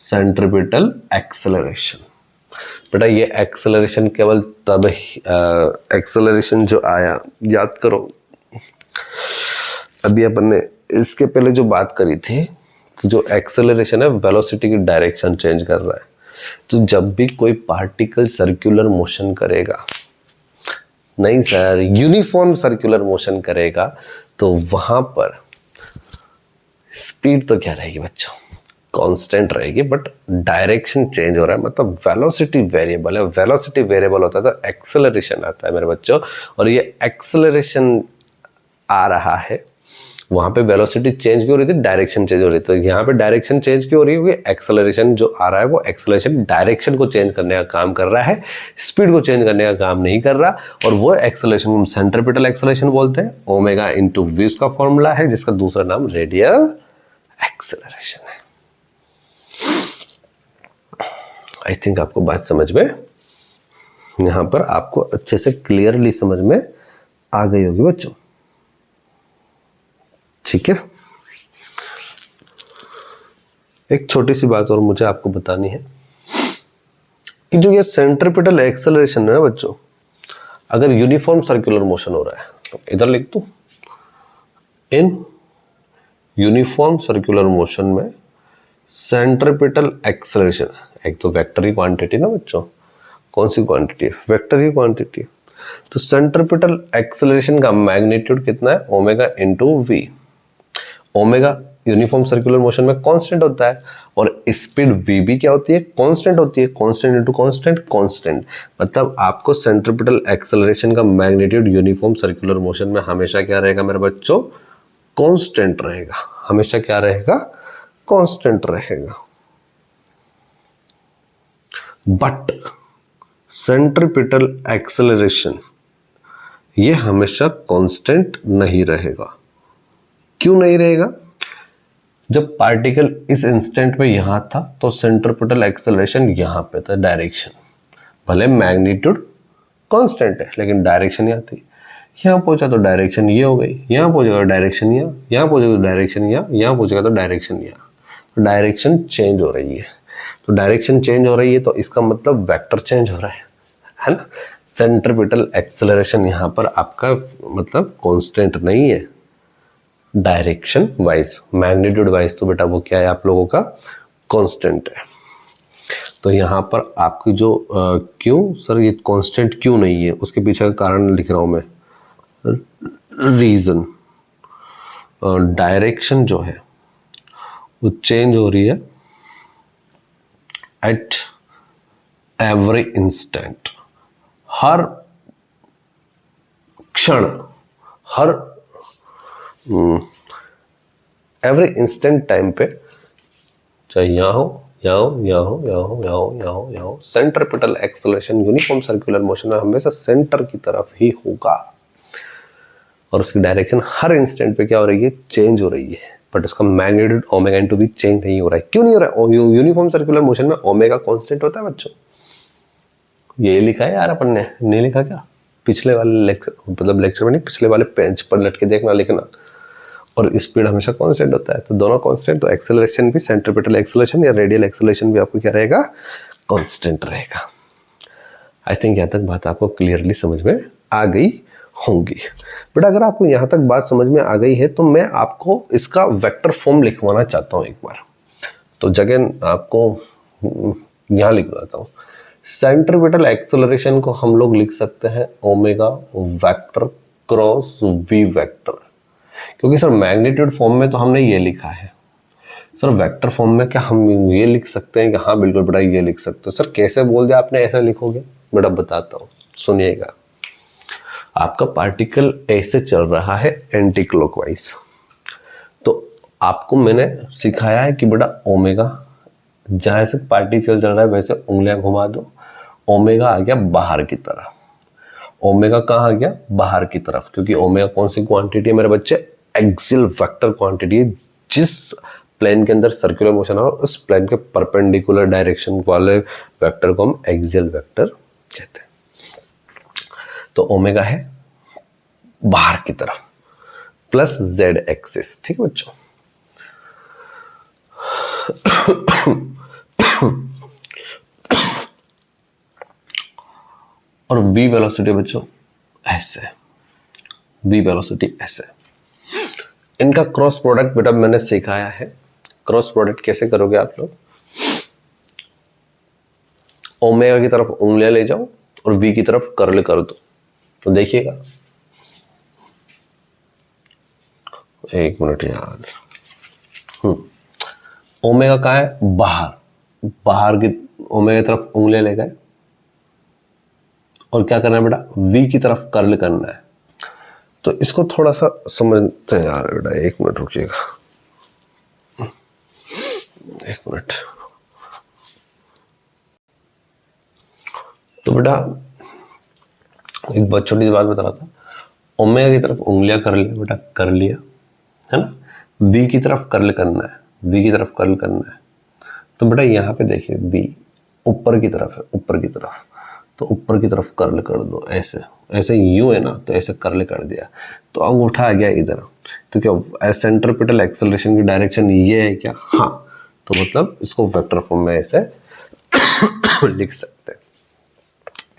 S1: सेंट्रीपिटल एक्सेलरेशन। बेटा ये एक्सेलरेशन केवल तब एक्सेलरेशन जो आया, याद करो अभी अपन ने इसके पहले जो बात करी थी कि जो एक्सेलरेशन है वेलोसिटी की डायरेक्शन चेंज कर रहा है। तो जब भी कोई पार्टिकल सर्कुलर मोशन करेगा, नहीं सर यूनिफॉर्म सर्कुलर मोशन करेगा, तो वहां पर स्पीड तो क्या रहेगी बच्चों, कांस्टेंट रहेगी, बट डायरेक्शन चेंज हो रहा है, मतलब वेलोसिटी वेरिएबल है। वेलोसिटी वेरिएबल होता है तो एक्सेलरेशन आता है मेरे बच्चों, और ये एक्सेलरेशन आ रहा है, वहां पे वेलोसिटी चेंज क्यों हो रही थी, डायरेक्शन चेंज हो रही थी। तो यहाँ पे डायरेक्शन चेंज क्यों हो रही है, एक्सेलरेशन जो आ रहा है वो एक्सेलरेशन डायरेक्शन को चेंज करने का काम कर रहा है, स्पीड को चेंज करने का काम नहीं कर रहा। और वो एक्सेलरेशन हम सेंट्रीपिटल एक्सेलरेशन बोलते हैं, ओमेगा इंटू वी उसका फॉर्मूला है, जिसका दूसरा नाम रेडियल एक्सेलरेशन है। आई थिंक आपको बात समझ में, यहां पर आपको अच्छे से क्लियरली समझ में आ गई होगी बच्चों, ठीक है। एक छोटी सी बात और मुझे आपको बतानी है कि जो ये सेंट्रीपिटल एक्सेलरेशन है बच्चों, अगर यूनिफॉर्म सर्कुलर मोशन हो रहा है तो इधर लिख दूं, इन यूनिफॉर्म सर्कुलर मोशन में सेंट्रीपिटल एक्सेलरेशन, एक तो वेक्टर की क्वांटिटी ना बच्चों, कौन सी क्वांटिटी है, वेक्टर की क्वांटिटी। तो सेंट्रीपिटल एक्सेलरेशन का मैग्नीट्यूड कितना है, omega into V. Omega uniform circular motion में कांस्टेंट होता है, और स्पीड वी भी क्या होती है, कांस्टेंट होती है, कांस्टेंट इनटू कांस्टेंट कांस्टेंट। मतलब आपको सेंट्रीपिटल एक्सेलरेशन का मैग्नीट्यूड यूनिफॉर्म सर्कुलर मोशन में हमेशा क्या रहेगा मेरे बच्चों, कांस्टेंट रहेगा, हमेशा क्या रहेगा, कांस्टेंट रहेगा। बट सेंट्रीपिटल एक्सेलरेशन ये हमेशा कांस्टेंट नहीं रहेगा। क्यों नहीं रहेगा, जब पार्टिकल इस इंस्टेंट में यहां था तो सेंट्रीपिटल एक्सेलरेशन यहां पे था, डायरेक्शन भले मैग्नीट्यूड कांस्टेंट है लेकिन डायरेक्शन यहाँ थी। यहां पहुंचा तो डायरेक्शन ये हो गई, यहां पहुंचेगा तो डायरेक्शन यहाँ पहुंचेगा तो डायरेक्शन यहाँ पहुंचेगा तो डायरेक्शन यहाँ, तो डायरेक्शन चेंज हो रही है। तो डायरेक्शन चेंज हो रही है तो इसका मतलब वेक्टर चेंज हो रहा है ना। सेंट्रीपिटल एक्सेलरेशन यहाँ पर आपका मतलब कांस्टेंट नहीं है, डायरेक्शन वाइज, मैग्नीट्यूड वाइज तो बेटा वो क्या है आप लोगों का, कांस्टेंट है। तो यहाँ पर आपकी जो क्यों सर ये कांस्टेंट क्यों नहीं है, उसके पीछे का कारण लिख रहा हूँ मैं, रीजन। डायरेक्शन जो है वो चेंज हो रही है एट एवरी इंस्टेंट, हर क्षण, हर एवरी इंस्टेंट टाइम पे, चाहे यहाँ हो यहाँ centripetal acceleration uniform circular motion में हमेशा सेंटर की तरफ ही होगा और उसकी डायरेक्शन हर इंस्टेंट पे क्या हो रही है, चेंज हो रही है, बट उसका मैग्नीट्यूड ओमेगा इनटू भी चेंज नहीं हो रहा है। क्यों नहीं हो रहा है? यूनिफॉर्म सर्कुलर मोशन में ओमेगा कांस्टेंट होता है बच्चों। ये लिखा है यार अपन ने, नहीं लिखा क्या? पिछले वाले लेक्चर, मतलब लेक्चर में नहीं, पिछले वाले पेज पर लटके देखना, लिखना। और स्पीड हमेशा कांस्टेंट होता है, तो दोनों कांस्टेंट, तो एक्सेलरेशन भी, सेंट्रिपिटल एक्सेलरेशन या रेडियल एक्सेलरेशन भी आपको क्या रहेगा, कांस्टेंट रहेगा। आई थिंक यहाँ तक बात आपको क्लियरली समझ में आ गई होंगी। बट अगर आपको यहाँ तक बात समझ में आ गई है तो मैं आपको इसका वेक्टर फॉर्म लिखवाना चाहता हूँ एक बार। तो जगह आपको यहाँ लिखवाता हूँ। सेंट्रिपिटल एक्सेलरेशन को हम लोग लिख सकते हैं omega vector cross V vector, क्योंकि सर मैग्नीट्यूड फॉर्म में तो हमने ये लिखा है। सर वेक्टर फॉर्म में क्या हम ये लिख सकते हैं कि हाँ बिल्कुल बेटा ये लिख सकते हो। सर कैसे बोल दिया आपने ऐसे लिखोगे? बेटा बताता हूँ, सुनिएगा। आपका पार्टिकल ऐसे चल रहा है एंटी क्लॉकवाइज, तो आपको मैंने सिखाया है कि बेटा ओमेगा, जहाँ से पार्टिकल चल रहा है वैसे उंगलियां घुमा दो, ओमेगा आ गया बाहर की तरफ। ओमेगा कहाँ आ गया? बाहर की तरफ, क्योंकि ओमेगा कौन सी क्वांटिटी है मेरे बच्चे? एक्सियल वेक्टर क्वांटिटी है। जिस प्लेन के अंदर सर्कुलर मोशन है उस प्लेन के परपेंडिकुलर डायरेक्शन वाले वेक्टर को हम एक्सियल वेक्टर कहते हैं। तो ओमेगा है बाहर की तरफ प्लस जेड एक्सिस, ठीक है बच्चों। और v वेलोसिटी बच्चों ऐसे, v वेलोसिटी ऐसे। इनका क्रॉस प्रोडक्ट बेटा मैंने सिखाया है। क्रॉस प्रोडक्ट कैसे करोगे आप लोग? ओमेगा की तरफ उंगलियां ले जाओ और v की तरफ कर्ल कर दो। तो देखिएगा, एक मिनट यार, ओमेगा कहाँ है? बाहर, बाहर की ओमेगा की तरफ उंगलियां ले गए और क्या करना है बेटा? v की तरफ कर्ल करना है। तो इसको थोड़ा सा समझते हैं यार बेटा, एक मिनट रुकिएगा, एक मिनट। तो बेटा एक बहुत छोटी सी बात बता रहा था। ओमेगा की तरफ उंगलियां कर लिया बेटा, कर लिया है ना। v की तरफ कर्ल करना है, v की तरफ कर्ल करना है। तो बेटा यहाँ पे देखिए v ऊपर की तरफ है, ऊपर की तरफ, तो ऊपर की तरफ कर्ल कर दो ऐसे, ऐसे यूं है ना, तो ऐसे कर्ल कर दिया तो अंगूठा आ गया इधर। तो क्या सेंट्रिपिटल एक्सेलरेशन की डायरेक्शन ये है क्या? हाँ। तो मतलब इसको वेक्टर फॉर्म में ऐसे लिख सकते हैं।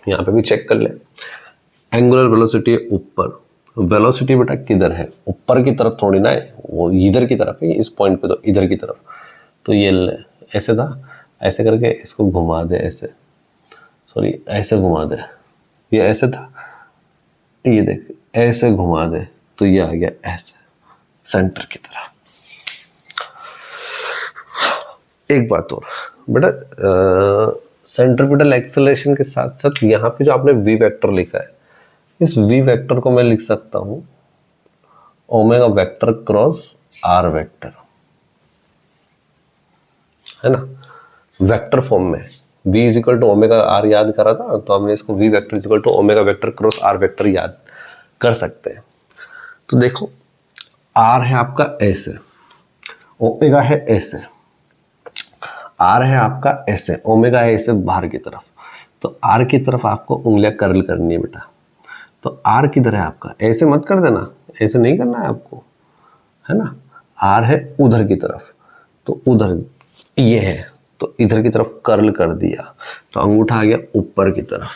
S1: यहाँ पे भी चेक कर ले, एंगुलर वेलोसिटी ऊपर, वेलोसिटी बेटा किधर है? ऊपर की तरफ थोड़ी ना है, वो इधर की तरफ है, इस पॉइंट पे तो इधर की तरफ। तो ये ऐसे था, ऐसे करके इसको घुमा दे ऐसे, सॉरी ऐसे घुमा दे, ये ऐसे था, ये देख ऐसे घुमा दे तो ये आ गया ऐसे सेंटर की तरफ। एक बात और बेटा, सेंट्रिपिटल एक्सेलरेशन के साथ साथ यहाँ पे जो आपने वी वेक्टर लिखा है, इस वी वेक्टर को मैं लिख सकता हूं omega vector cross R vector, है ना, वेक्टर फॉर्म में। v is equal to omega R याद करा था, तो हमने इसको v vector is equal to omega vector cross R vector याद कर सकते हैं। तो देखो r है आपका ऐसे, ओमेगा है ऐसे, r है आपका ऐसे, ओमेगा है ऐसे बाहर की तरफ। तो r की तरफ आपको उंगलियां कर्ल करनी है बेटा। तो r किधर है आपका? ऐसे मत कर देना, ऐसे नहीं करना है आपको, है ना। r है उधर की तरफ, तो उधर ये है, तो इधर की तरफ कर्ल कर दिया तो अंगूठा आ गया ऊपर की तरफ।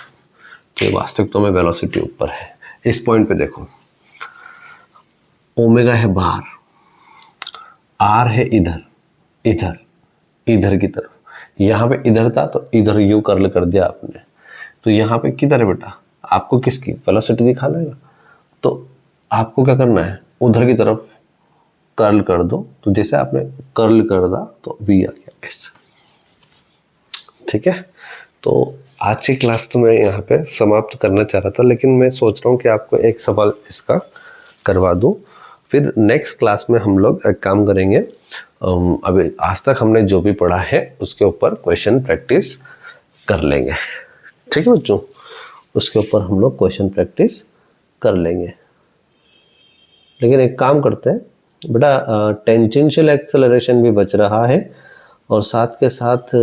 S1: तो वास्तविकता में वेलोसिटी ऊपर है। इस पॉइंट पे देखो, ओमेगा है बाहर, आर है इधर, इधर इधर की तरफ। यहाँ पे इधर था तो इधर यू कर्ल कर दिया आपने। तो यहाँ पे किधर है बेटा? आपको किसकी वेलोसिटी दिखाना है, तो आपको क्या करना है? उधर की तरफ कर्ल कर दो। तो जैसे आपने कर्ल कर दा तो v आ गया ऐसे, ठीक है। तो आज की क्लास तो मैं यहाँ पे समाप्त करना चाह रहा था, लेकिन मैं सोच रहा हूँ कि आपको एक सवाल इसका करवा दूँ। फिर नेक्स्ट क्लास में हम लोग एक काम करेंगे, अभी आज तक हमने जो भी पढ़ा है उसके ऊपर क्वेश्चन प्रैक्टिस कर लेंगे। ठीक है बच्चों, उसके ऊपर हम लोग क्वेश्चन प्रैक्टिस कर लेंगे। लेकिन एक काम करते हैं बेटा, टेंजेंशियल एक्सेलरेशन भी बच रहा है और साथ के साथ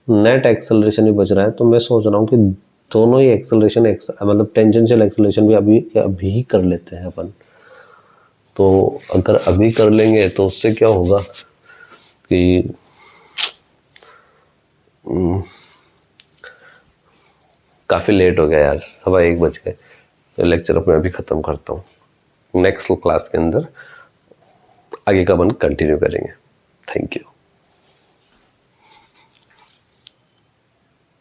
S1: नेट एक्सेलरेशन भी बच रहा है। तो मैं सोच रहा हूँ कि दोनों ही एक्सेलरेशन मतलब टेंजेंशियल एक्सेलरेशन भी अभी ही कर लेते हैं अपन। तो अगर अभी कर लेंगे तो उससे क्या होगा कि काफ़ी लेट हो गया यार, 1:15 बज गए। तो लेक्चर अपने अभी ख़त्म करता हूँ। नेक्स्ट क्लास के अंदर आगे का अपन कंटिन्यू करेंगे। Thank you.